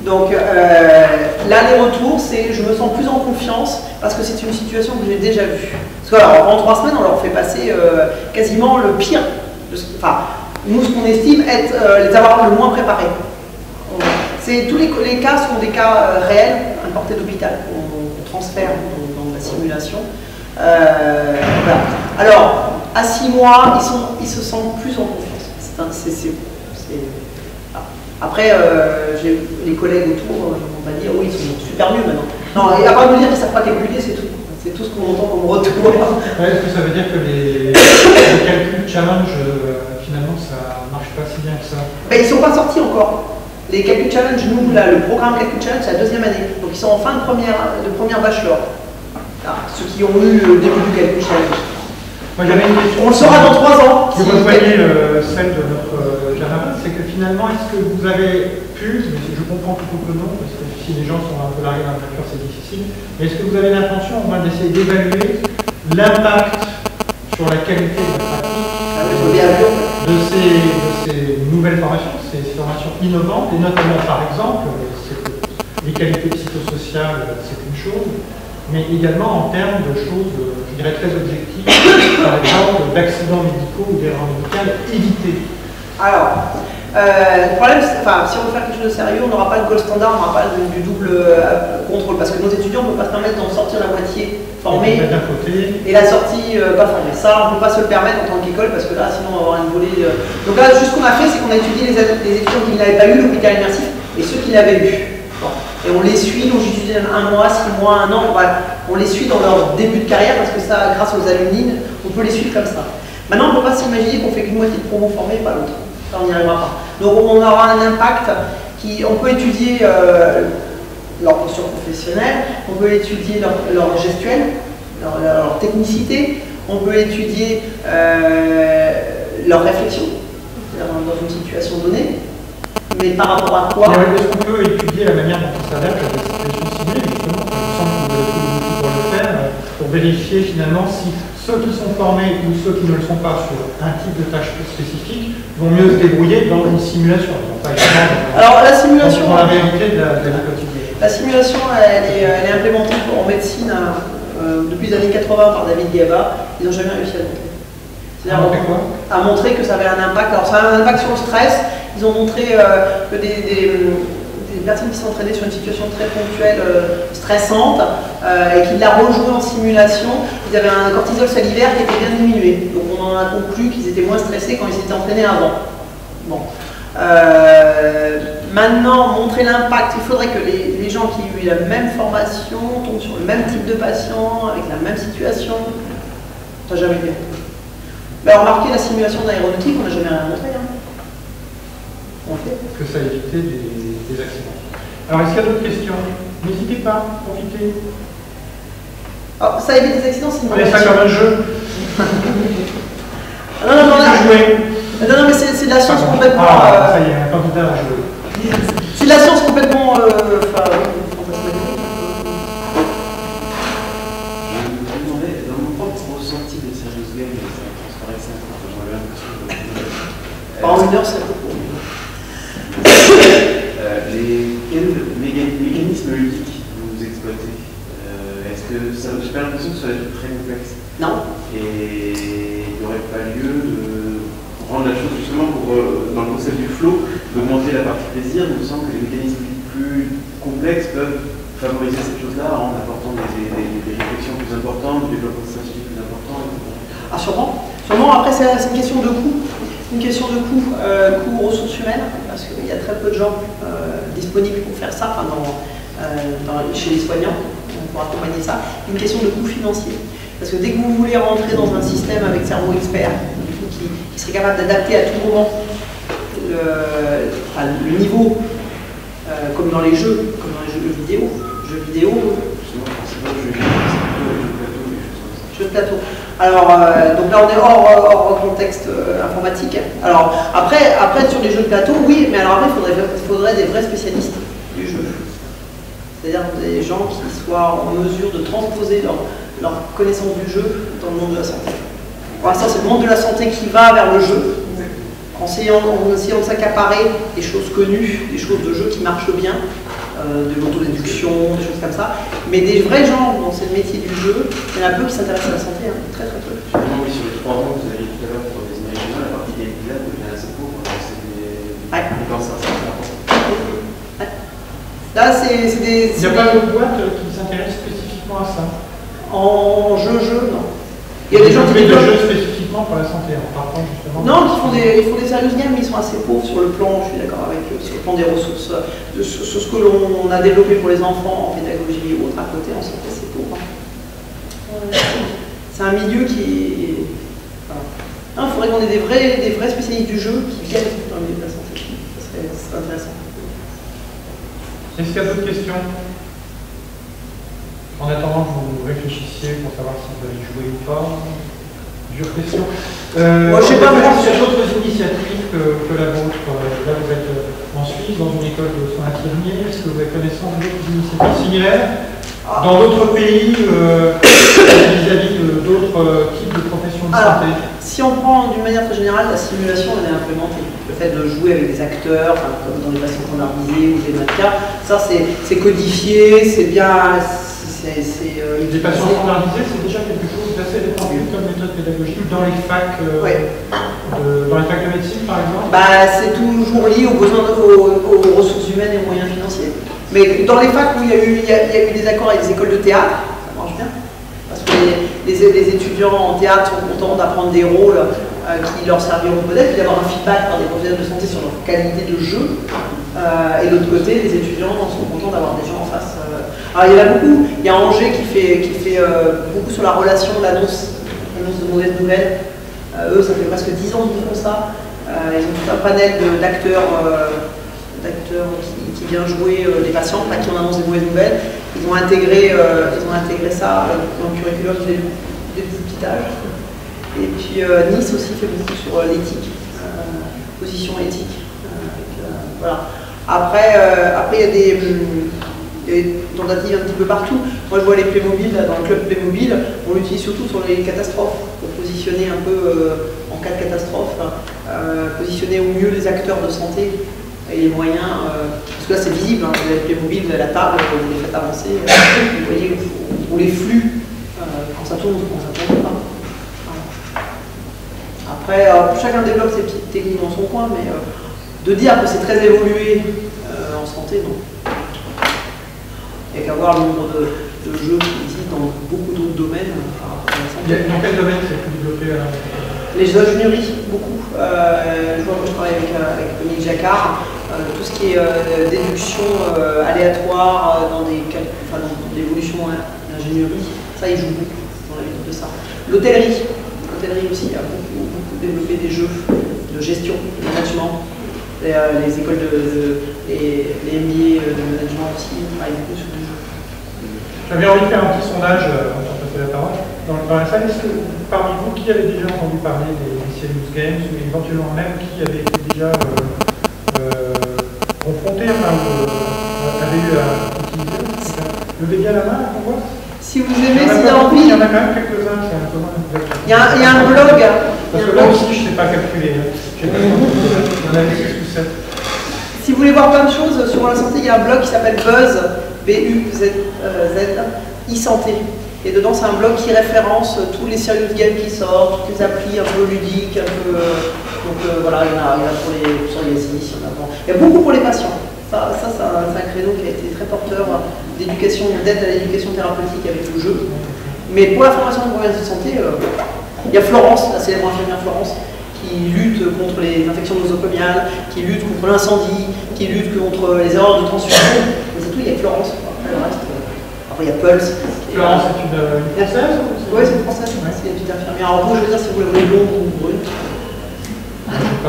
Donc là, les retours, c'est je me sens plus en confiance parce que c'est une situation que j'ai déjà vue. Parce que alors, en 3 semaines, on leur fait passer quasiment le pire. Enfin, nous, ce qu'on estime être les avoir le moins préparés. Tous les cas sont des cas réels, importés d'hôpital, qu'on transfère dans la simulation. Voilà. Alors, à 6 mois, ils se sentent plus en confiance. Après, j'ai les collègues autour, on va dire, oui, ils sont super mieux maintenant. Non, et à part nous dire qu'ils ne savent pas calculer, c'est tout. C'est tout ce qu'on entend comme retour. Ouais, est-ce que ça veut dire que les calculs challenge, finalement, ça ne marche pas si bien que ça? Ben, ils ne sont pas sortis encore. Les calculs challenge, nous, là, le programme calcul challenge, c'est la 2e année. Donc ils sont en fin de première bachelor. Alors, ceux qui ont eu le début du calcul challenge. Moi, j'avais une question. On le saura dans 3 ans. Qui rejoignait celle de notre camarade, c'est que finalement, est-ce que vous avez pu, mais je comprends plutôt que non, parce que si les gens sont un peu largués dans la nature, c'est difficile, mais est-ce que vous avez l'intention au moins d'essayer d'évaluer l'impact sur la qualité de la pratique de ces nouvelles formations, ces formations innovantes, et notamment par exemple, les qualités psychosociales, c'est une chose, mais également en termes de choses, je dirais, très objectives, par exemple d'accidents médicaux ou d'erreurs médicales évitées. Alors, le problème, si on veut faire quelque chose de sérieux, on n'aura pas le gold standard, on n'aura pas du double contrôle, parce que nos étudiants ne peuvent pas se permettre d'en sortir la moitié formée et la sortie pas formée. Ça, on ne peut pas se le permettre en tant qu'école, parce que là, sinon, on va avoir une volée. Donc là, juste ce qu'on a fait, c'est qu'on a étudié les étudiants qui n'avaient pas eu l'hôpital immersif et ceux qui l'avaient eu. Bon. Et on les suit, donc j'utilise 1 mois, 6 mois, 1 an, on les suit dans leur début de carrière, parce que ça, grâce aux alumnines, on peut les suivre comme ça. Maintenant, on ne peut pas s'imaginer qu'on fait qu'une moitié de promo formés et pas l'autre. Ça, on n'y arrivera pas. Donc, on aura un impact on peut étudier leur posture professionnelle, on peut étudier leur gestuelle, leur technicité, on peut étudier leur réflexion dans une situation donnée, mais par rapport à quoi? Est-ce qu'on peut étudier la manière dont on s'adapte à des situations ciblées, justement? Il me semble que vous avez tous les outils pour le faire, pour vérifier finalement si ceux qui sont formés ou ceux qui ne le sont pas sur un type de tâche spécifique vont mieux se débrouiller dans une simulation. Alors la simulation, dans la réalité de la vie quotidienne. La simulation, elle est implémentée en médecine depuis les années 80 par David Gaba. Ils n'ont jamais réussi à le montrer. C'est-à-dire à montrer que ça avait un impact. Alors ça a un impact sur le stress. Ils ont montré que des personnes qui s'entraînaient sur une situation très ponctuelle, stressante, et qui la rejouaient en simulation, ils avaient un cortisol salivaire qui était bien diminué. Donc on en a conclu qu'ils étaient moins stressés quand ils s'étaient entraînés avant. Bon. Maintenant, montrer l'impact, il faudrait que les gens qui ont eu la même formation tombent sur le même type de patient, avec la même situation. Ça n'a jamais été. Ben, remarquez la simulation d'aéronautique, on n'a jamais rien montré. Hein. Que ça a évité des accidents. Alors, est-ce qu'il y a d'autres questions? N'hésitez pas, profitez. Alors, ça évite des accidents, c'est une prenez ça comme un jeu. Non, mais c'est de la science complètement. Ça y est, un candidat à jouer. C'est de la science complètement. Je me demandais, dans mon propre ressenti de Serious Game, ça transparaissait un peu, j'avais l'impression de. En une heure, c'est un peu pour. Quels mécanismes ludiques vous exploitez? Est-ce que ça, j'ai pas l'impression que ça va être très complexe? Non. Et il n'y aurait pas lieu de rendre la chose justement dans le concept du flow, d'augmenter la partie plaisir. Il me semble que les mécanismes plus complexes peuvent favoriser cette chose-là en apportant des réflexions plus importantes, du développement scientifique plus important, etc. Ah, sûrement. Après, c'est une question de coût. Une question de coût, coût ressources humaines, parce qu'il y a très peu de gens disponibles pour faire ça, chez les soignants, pour accompagner ça. Une question de coût financier. Parce que dès que vous voulez rentrer dans un système avec cerveau expert, qui serait capable d'adapter à tout moment le niveau, comme dans les jeux vidéo. Jeux de plateau. Alors, donc là on est hors contexte informatique. Alors, après sur les jeux de plateau, oui, mais alors après il faudrait des vrais spécialistes du jeu. C'est-à-dire des gens qui soient en mesure de transposer leur connaissance du jeu dans le monde de la santé. Pour l'instant, c'est le monde de la santé qui va vers le jeu, en essayant de s'accaparer des choses connues, des choses de jeu qui marchent bien, de l'autodéduction, des choses comme ça. Mais des vrais gens dans ce métier du jeu, il y en a peu qui s'intéressent à la santé, hein, très très peu. Justement, oui, sur les 3 ans que vous avez dit tout à l'heure pour les imaginaires, la partie des là devient assez pauvre. C'est des cancers, c'est important. Là, c'est des. Il n'y a pas de boîte qui s'intéresse spécifiquement à ça? En jeu, non. Il y a des gens qui font des jeux spécifiquement pour la santé, en partant justement. Non, ils font des serious games, mais ils sont assez pauvres sur le plan, je suis d'accord avec eux, sur le plan des ressources, sur ce que l'on a développé pour les enfants en pédagogie ou autre à côté, en santé, c'est pauvre. C'est un milieu qui. Voilà. Il faudrait qu'on ait des vrais spécialistes du jeu qui viennent dans le milieu de la santé. Ça serait intéressant. Est-ce qu'il y a d'autres questions? En attendant que vous réfléchissiez pour savoir si vous allez jouer ou pas, dure question. Moi, je sais pas, s'il y a d'autres initiatives que la vôtre. Là, vous êtes en Suisse, dans une école de soins infirmiers. Est-ce que vous avez connaissance d'autres initiatives similaires dans d'autres pays vis-à-vis d'autres types de professions de santé? Si on prend d'une manière très générale, la simulation, elle est implémentée. Le fait de jouer avec des acteurs, comme dans les patients standardisés ou des mannequins, ça c'est codifié, c'est bien. Les patients standardisés, c'est déjà quelque chose d'assez répandu comme méthode pédagogique dans les facs de médecine, par exemple? C'est toujours lié aux besoins, aux ressources humaines et aux moyens financiers. Mais dans les facs où il y a eu des accords avec des écoles de théâtre, ça marche bien. Parce que les étudiants en théâtre sont contents d'apprendre des rôles qui leur serviront peut-être, et d'avoir un feedback par des professionnels de santé sur leur qualité de jeu. Et de l'autre côté, les étudiants sont contents d'avoir des gens en face. Alors il y en a beaucoup. Il y a Angers qui fait beaucoup sur la relation, l'annonce de mauvaises nouvelles. Eux, ça fait presque 10 ans qu'ils font ça. Ils ont tout un panel d'acteurs qui vient jouer les patients, là, qui en annoncent des mauvaises nouvelles. Ils ont intégré ça dans le curriculum dès le plus petit âge. Et puis Nice aussi fait beaucoup sur l'éthique, position éthique. Voilà. Après, il y a des tentatives un petit peu partout. Moi, je vois les Playmobil, dans le club Playmobil, on l'utilise surtout sur les catastrophes, pour positionner un peu, en cas de catastrophe, positionner au mieux les acteurs de santé et les moyens, parce que là c'est visible, hein, vous avez Playmobil, vous avez la table, vous les faites avancer, vous voyez où les flux, quand ça tourne ou quand ça tourne pas. Après, chacun développe ses petites techniques dans son coin, mais de dire que c'est très évolué en santé, non. Il n'y a qu'à voir le nombre de jeux qui existent dans beaucoup d'autres domaines. Dans quel domaine c'est plus développé Les ingénieries, beaucoup. Je travaille avec Dominique Jacquard. Tout ce qui est déduction aléatoire dans l'évolution d'ingénierie, ça il joue beaucoup dans la vie de ça. L'hôtellerie aussi a beaucoup développé des jeux de gestion, de management. Les écoles les MBA de management aussi travaillent beaucoup sur des jeux. J'avais envie de faire un petit sondage avant de passer la parole. Dans la salle, est-ce que parmi vous, qui avait déjà entendu parler des Serious Games ou éventuellement même qui avait été déjà confronté, avait eu à utiliser? Levez bien la main, on voit. Si vous aimez, s'il y a envie. Il y en a quand même quelques-uns, c'est un peu moins. Il y a un blog. Parce que là aussi, je ne sais pas calculer. Il y en avait 6 ou 7. Si vous voulez voir plein de choses sur la santé, il y a un blog qui s'appelle Buzz, B-U-Z, e-santé. Et dedans, c'est un blog qui référence tous les serious games qui sortent, toutes les applis un peu ludiques, un peu. Donc voilà, il y en a pour les psoriasis, il y a beaucoup pour les patients. Ça c'est un créneau qui a été très porteur d'éducation, d'aide à l'éducation thérapeutique avec le jeu. Mais pour la formation de problématiques de santé, il y a Florence, la célèbre infirmière Florence, qui lutte contre les infections nosocomiales, qui lutte contre l'incendie, qui lutte contre les erreurs de transfusion. Mais c'est tout, il y a Florence. Après, le reste, après il y a Pulse. Florence, c'est une française? Oui, c'est une française, c'est une petite infirmière. Alors vous, je veux dire, si vous voulez blonde ou brune.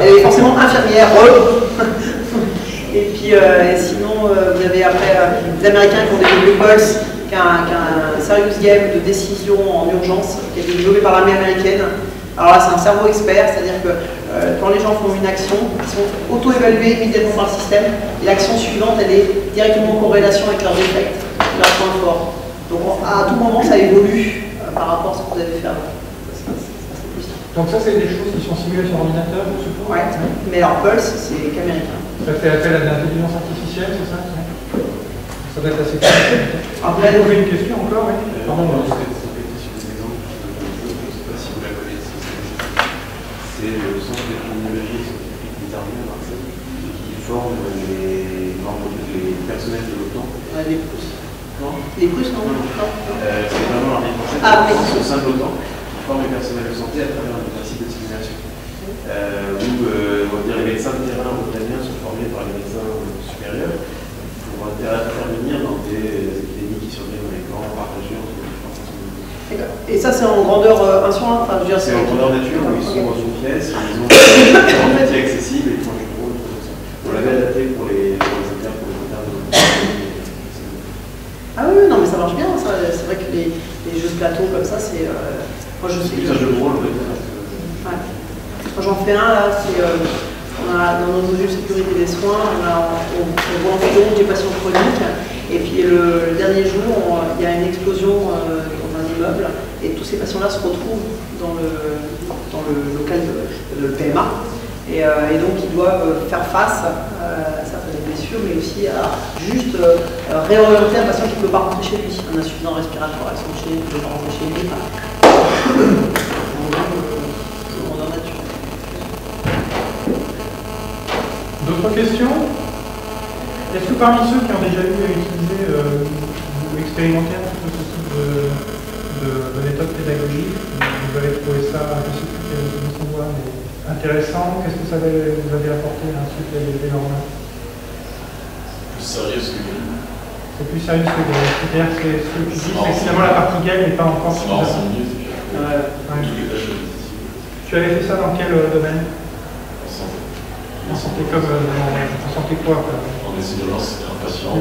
Elle est forcément infirmière. Et puis sinon, vous avez après les Américains qui ont développé Pulse, qui est un serious game de décision en urgence, qui a été développé par l'armée américaine. Alors là, c'est un cerveau expert, c'est-à-dire que quand les gens font une action, ils sont auto-évalués immédiatement par le système, et l'action suivante, elle est directement en corrélation avec leurs défects, leurs points forts. Donc à tout moment, ça évolue par rapport à ce que vous avez fait avant. Donc ça, c'est des choses qui sont simulées sur ordinateur, je suppose? Ouais, mais alors Pulse, c'est qu'américain. Ça fait appel à de l'intelligence artificielle, c'est ça? Ça doit être assez compliqué. Après, vous avez une question encore? Oui. Pardon. C'est le centre de criminologie scientifique des armées à Marseille qui forme les membres des personnels de l'OTAN. Les Prusses. Non. Les Prusses, non. C'est vraiment l'armée française au sein de l'OTAN qui forme les personnels de santé à travers un principe de simulation. Où on va dire, les médecins de terrain européens sont formés par les médecins supérieurs pour intervenir dans des épidémies qui surviennent dans les camps partagés entre les différentes nationalités. Et ça, c'est en grandeur 1 sur 1, enfin, je veux dire, c'est en grandeur nature, où ils sont dans une pièce, ils ont un métier accessible et ils font du bureau, et tout comme ça. On l'avait adapté pour les internes, Ah oui, non, mais ça marche bien, ça. C'est vrai que les jeux de plateau comme ça, c'est. Moi, je sais. C'est un jeu de rôle, en fait. Ouais. Quand j'en fais un, là, c'est. On a, dans nos modules sécurité des soins, on voit en philo des patients chroniques. Et puis le dernier jour, il y a une explosion dans un immeuble et tous ces patients-là se retrouvent dans le local de PMA. Et donc ils doivent faire face à certaines blessures, mais aussi à juste réorienter un patient qui ne peut pas rentrer chez lui. Un insuffisant respiratoire, ils sont chez lui, qui ne peut pas rentrer chez lui. D'autres questions? Est-ce que parmi ceux qui ont déjà eu à utiliser ou expérimenté un petit peu ce type de méthode pédagogique, vous avez trouvé ça, je ne sais plus quel est le savoir, mais intéressant? Qu'est-ce que ça vous avait apporté ensuite les normes? Plus sérieux que game. C'est plus sérieux que game. C'est-à-dire que ce que tu dis, c'est que finalement la partie game n'est pas encore c'est marrant, c'est mieux. Ouais. Tous les tâches difficiles. Tu avais fait ça dans quel domaine? En santé. En santé comme en santé quoi? En essai d'urgence, c'était un patient.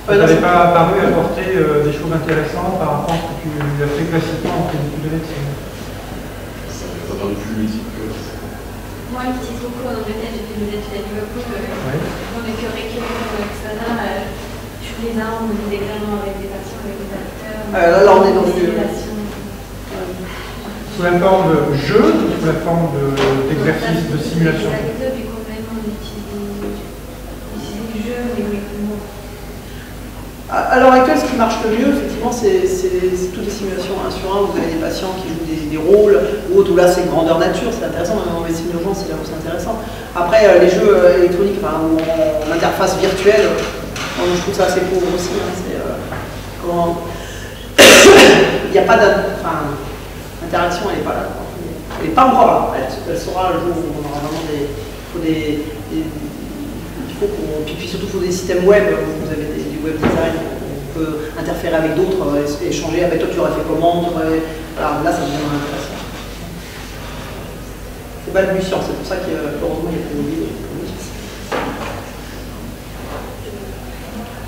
Ça n'avait pas apparu apporter des choses intéressantes par rapport à ce que tu as fait classiquement en clinique de médecine? Ça n'a pas paru plus ludique que ça. Moi, une petite reco en Angleterre, j'ai fait des études à Liverpool. Dans les curriculums externes, tous les ans, on faisait des examens avec des patients, avec des acteurs. Là, on est dans le sous la forme de jeu ou sous la forme d'exercice, de simulation? Les deux, puis complètement d'utiliser du jeu, mais oui, non. À l'heure actuelle, ce qui marche le mieux, effectivement, c'est toutes les simulations 1 sur 1. Vous avez des patients qui jouent des rôles, ou autres, où là c'est grandeur nature, c'est intéressant, même en médecine d'urgence, c'est là où c'est intéressant. Après, les jeux électroniques, enfin, ou en interface virtuelle, je trouve ça assez pauvre aussi. Hein, il n'y a pas l'interaction, elle n'est pas là. Elle n'est pas encore là. Elle sera le jour où on aura vraiment puis surtout, il faut des systèmes web. Vous avez du web design, on peut interférer avec d'autres, échanger. Avec toi, tu aurais fait comment? Voilà, là, ça devient intéressant. C'est balbutiant, c'est pour ça que, heureusement, il y a plus de vidéos.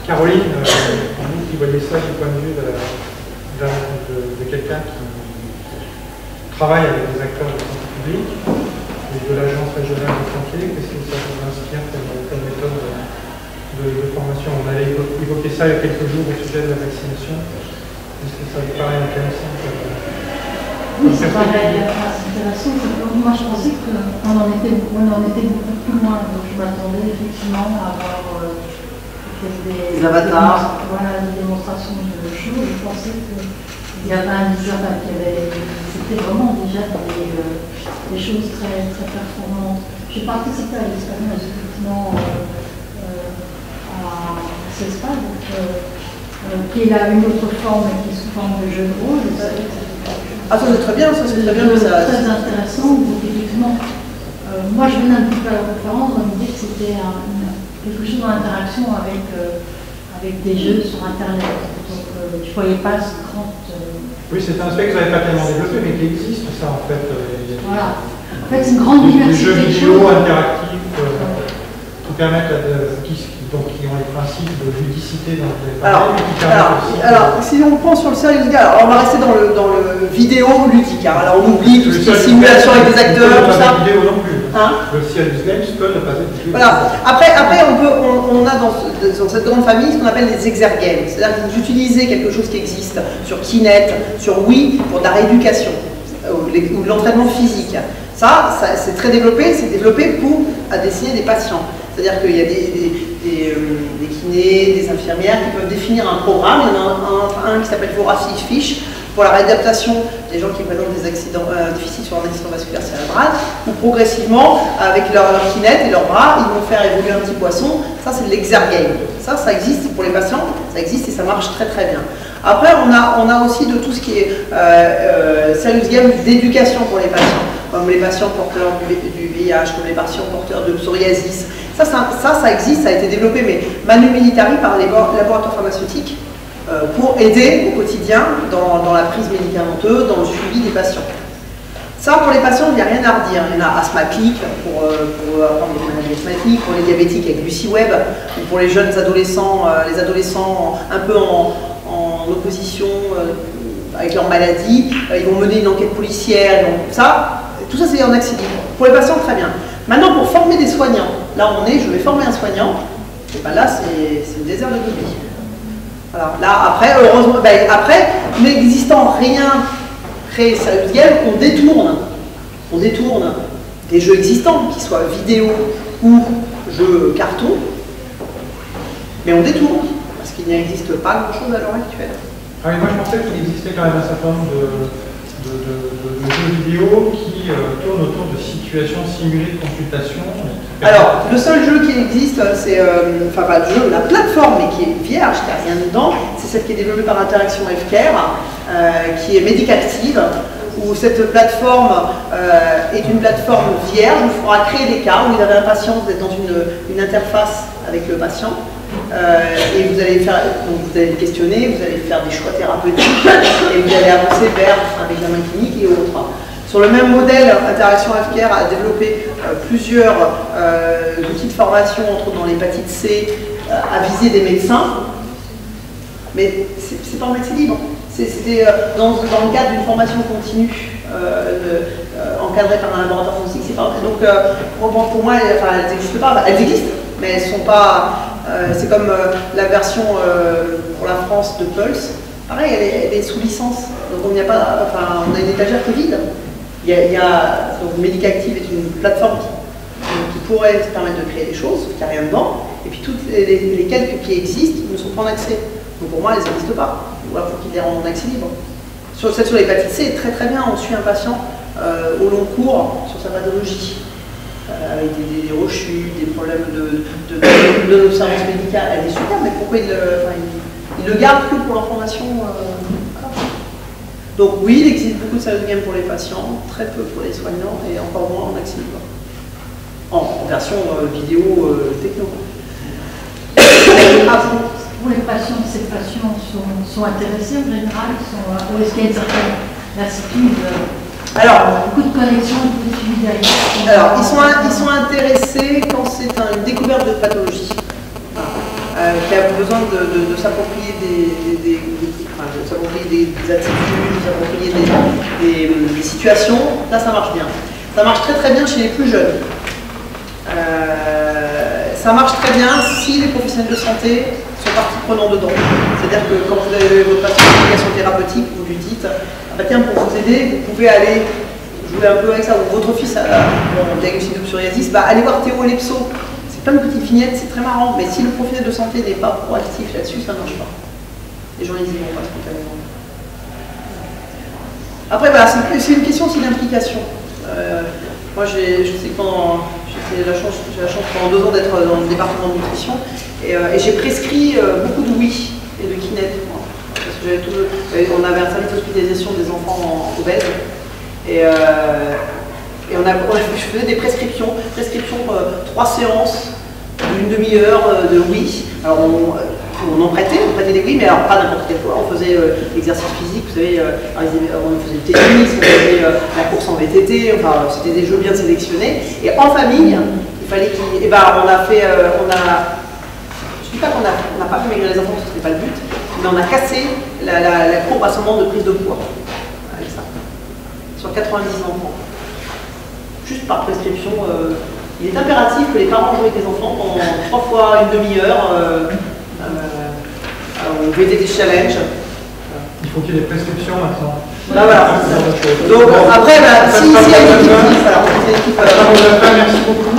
Caroline, vous qui voyez ça du point de vue de quelqu'un qui travaille avec des acteurs de santé publique et de l'agence régionale de santé, qu'est-ce que ça vous inspire comme méthode de formation? On avait évoqué ça il y a quelques jours au sujet de la vaccination. Est-ce que ça vous paraît intéressant? Oui, ça paraît intéressant. Moi, je pensais qu'on en était beaucoup plus loin. Donc, je m'attendais effectivement à avoir des avatars. Voilà, des démonstrations de choses. Je pensais qu'il y avait un design c'était vraiment déjà des choses très, très performantes. J'ai participé à l'expérience effectivement à CESPA, qui est là une autre forme, qui est sous forme de jeu de rôle. Ah, ça c'est très bien, ça c'est très bien. Très intéressant. Donc, effectivement, moi je venais un petit peu à la conférence dans l'idée que c'était quelque chose en interaction avec des jeux sur Internet. Donc, je ne voyais pas ce grand. Oui, c'est un aspect que vous n'avez pas tellement développé, mais qui existe, ça en fait. Voilà. En fait, c'est une grande diversité. Des jeux vidéo interactifs qui permettent qui ont les principes de ludicité dont vous avez parlé. Alors, si on prend sur le serious game, alors on va rester dans le vidéo ludique. Hein. Alors on oublie tout ce qui est simulation avec des acteurs, tout ça. Vidéo non plus. Hein? Le serious game peut ne pas être vidéo. Voilà. Après on a dans cette grande famille ce qu'on appelle les exergames. C'est-à-dire que vous utilisez quelque chose qui existe sur Kinect, sur Wii, pour de la rééducation ou de l'entraînement physique. Ça c'est très développé, c'est développé pour dessiner des patients. C'est-à-dire qu'il y a des kinés, des infirmières qui peuvent définir un programme. Il y en a un qui s'appelle Vorafish pour la réadaptation des gens qui présentent des accidents difficiles sur un accident vasculaire cérébral, où progressivement, avec leur kinette et leurs bras, ils vont faire évoluer un petit poisson. Ça, c'est de l'exergame. Ça existe pour les patients, ça existe et ça marche très très bien. Après, on a aussi de tout ce qui est serious game d'éducation pour les patients, comme les patients porteurs du VIH, comme les patients porteurs de psoriasis. Ça existe, ça a été développé, mais manu militari par les laboratoires pharmaceutiques pour aider au quotidien dans la prise médicamenteuse, dans le suivi des patients. Ça, pour les patients, il n'y a rien à redire. Il y en a asthmatiques pour apprendre des maladies asthmatiques, pour les diabétiques avec Lucy-Web, ou pour les jeunes adolescents, les adolescents un peu en opposition avec leur maladie. Ils vont mener une enquête policière. Tout ça, c'est en accès libre. Pour les patients, très bien. Maintenant, pour former des soignants, là je vais former un soignant, et ben là, c'est le désert de Gobi. Alors là, après, heureusement, n'existant rien créé serious game, on détourne des jeux existants, qu'ils soient vidéo ou jeux carton, mais on détourne, parce qu'il n'existe pas grand-chose à l'heure actuelle. Ah oui, moi je pensais qu'il existait quand même un certain nombre de jeux vidéo qui tournent autour de situations simulées de consultation. Alors, le seul jeu qui existe, c'est, pas le jeu, la plateforme, mais qui est vierge, qui n'a rien dedans, c'est celle qui est développée par Interaction Healthcare, qui est Medicactive, où cette plateforme est une plateforme vierge, où il faudra créer des cas où il y avait un patient, vous êtes dans une interface avec le patient, Et vous allez faire, donc vous allez questionner, vous allez faire des choix thérapeutiques et vous allez avancer vers un examen clinique et autres. Sur le même modèle, Interaction Healthcare a développé plusieurs outils de formation, entre autres dans l'hépatite C, à viser des médecins. Mais c'est pas en accès libre. C'était dans le cadre d'une formation continue encadrée par un laboratoire forensique. C'est pas donc pour moi, elles n'existent pas. Elles existent, mais elles sont pas. C'est comme la version pour la France de Pulse. Pareil, elle est sous licence. Donc on a une étagère qui est vide. Donc Medicactive est une plateforme qui pourrait se permettre de créer des choses, il n'y a rien dedans. Et puis toutes les quelques qui existent ne sont pas en accès. Donc pour moi, elles n'existent pas. Ou alors il faut qu'ils les rendent en accès libre. Celle sur l'hépatite C est très très bien. On suit un patient au long cours sur sa pathologie. Avec des rechutes, des problèmes d'observance médicale. Elle est super, mais pourquoi il le garde que pour l'information Donc oui, il existe beaucoup de service game pour les patients, très peu pour les soignants et encore moins en accès libre. En version vidéo techno. Pour les patients, ces patients sont intéressés en général, ou est-ce qu'il y a une certaine lassitude? Alors, beaucoup de connexions, beaucoup de suivi derrière. Alors, ils sont intéressés quand c'est une découverte de pathologie, qui a besoin de s'approprier des attitudes, de s'approprier des situations. Là, ça marche bien. Ça marche très très bien chez les plus jeunes. Ça marche très bien si les professionnels de santé sont partie prenante dedans. C'est-à-dire que quand vous avez votre patient en application thérapeutique, vous lui dites ah bah tiens, pour vous aider, vous pouvez aller jouer un peu avec ça. Ou votre fils a un diagnostic de psoriasis, bah allez voir Théo Lepso. C'est plein de petites vignettes, c'est très marrant, mais si le professionnel de santé n'est pas proactif là-dessus, ça ne marche pas. Les gens ils y vont pas spontanément. Après voilà, c'est une question aussi d'implication. Moi je sais que j'ai la chance pendant 2 ans d'être dans le département de nutrition et j'ai prescrit beaucoup de oui et de Kinect. Parce que on avait un service d'hospitalisation des enfants obèses et je faisais des prescriptions 3 séances d'une demi-heure de oui. Alors on prêtait des oui, mais alors pas n'importe quelle fois. On faisait l'exercice physique, vous savez, on faisait du tennis, on faisait la course en VTT, enfin c'était des jeux bien sélectionnés. Et en famille, il fallait qu'il. Et ben on a fait. Je dis pas qu'on n'a pas fait maigrir les enfants, ce n'était pas le but, mais on a cassé la courbe à ce moment de prise de poids avec ça. Sur 90 enfants. Juste par prescription. Il est impératif que les parents jouent avec les enfants pendant 3 fois une demi-heure au VTT Challenge. Il faut qu'il y ait des prescriptions maintenant. Bah voilà. Donc après, si il y a une équipe, alors, merci beaucoup.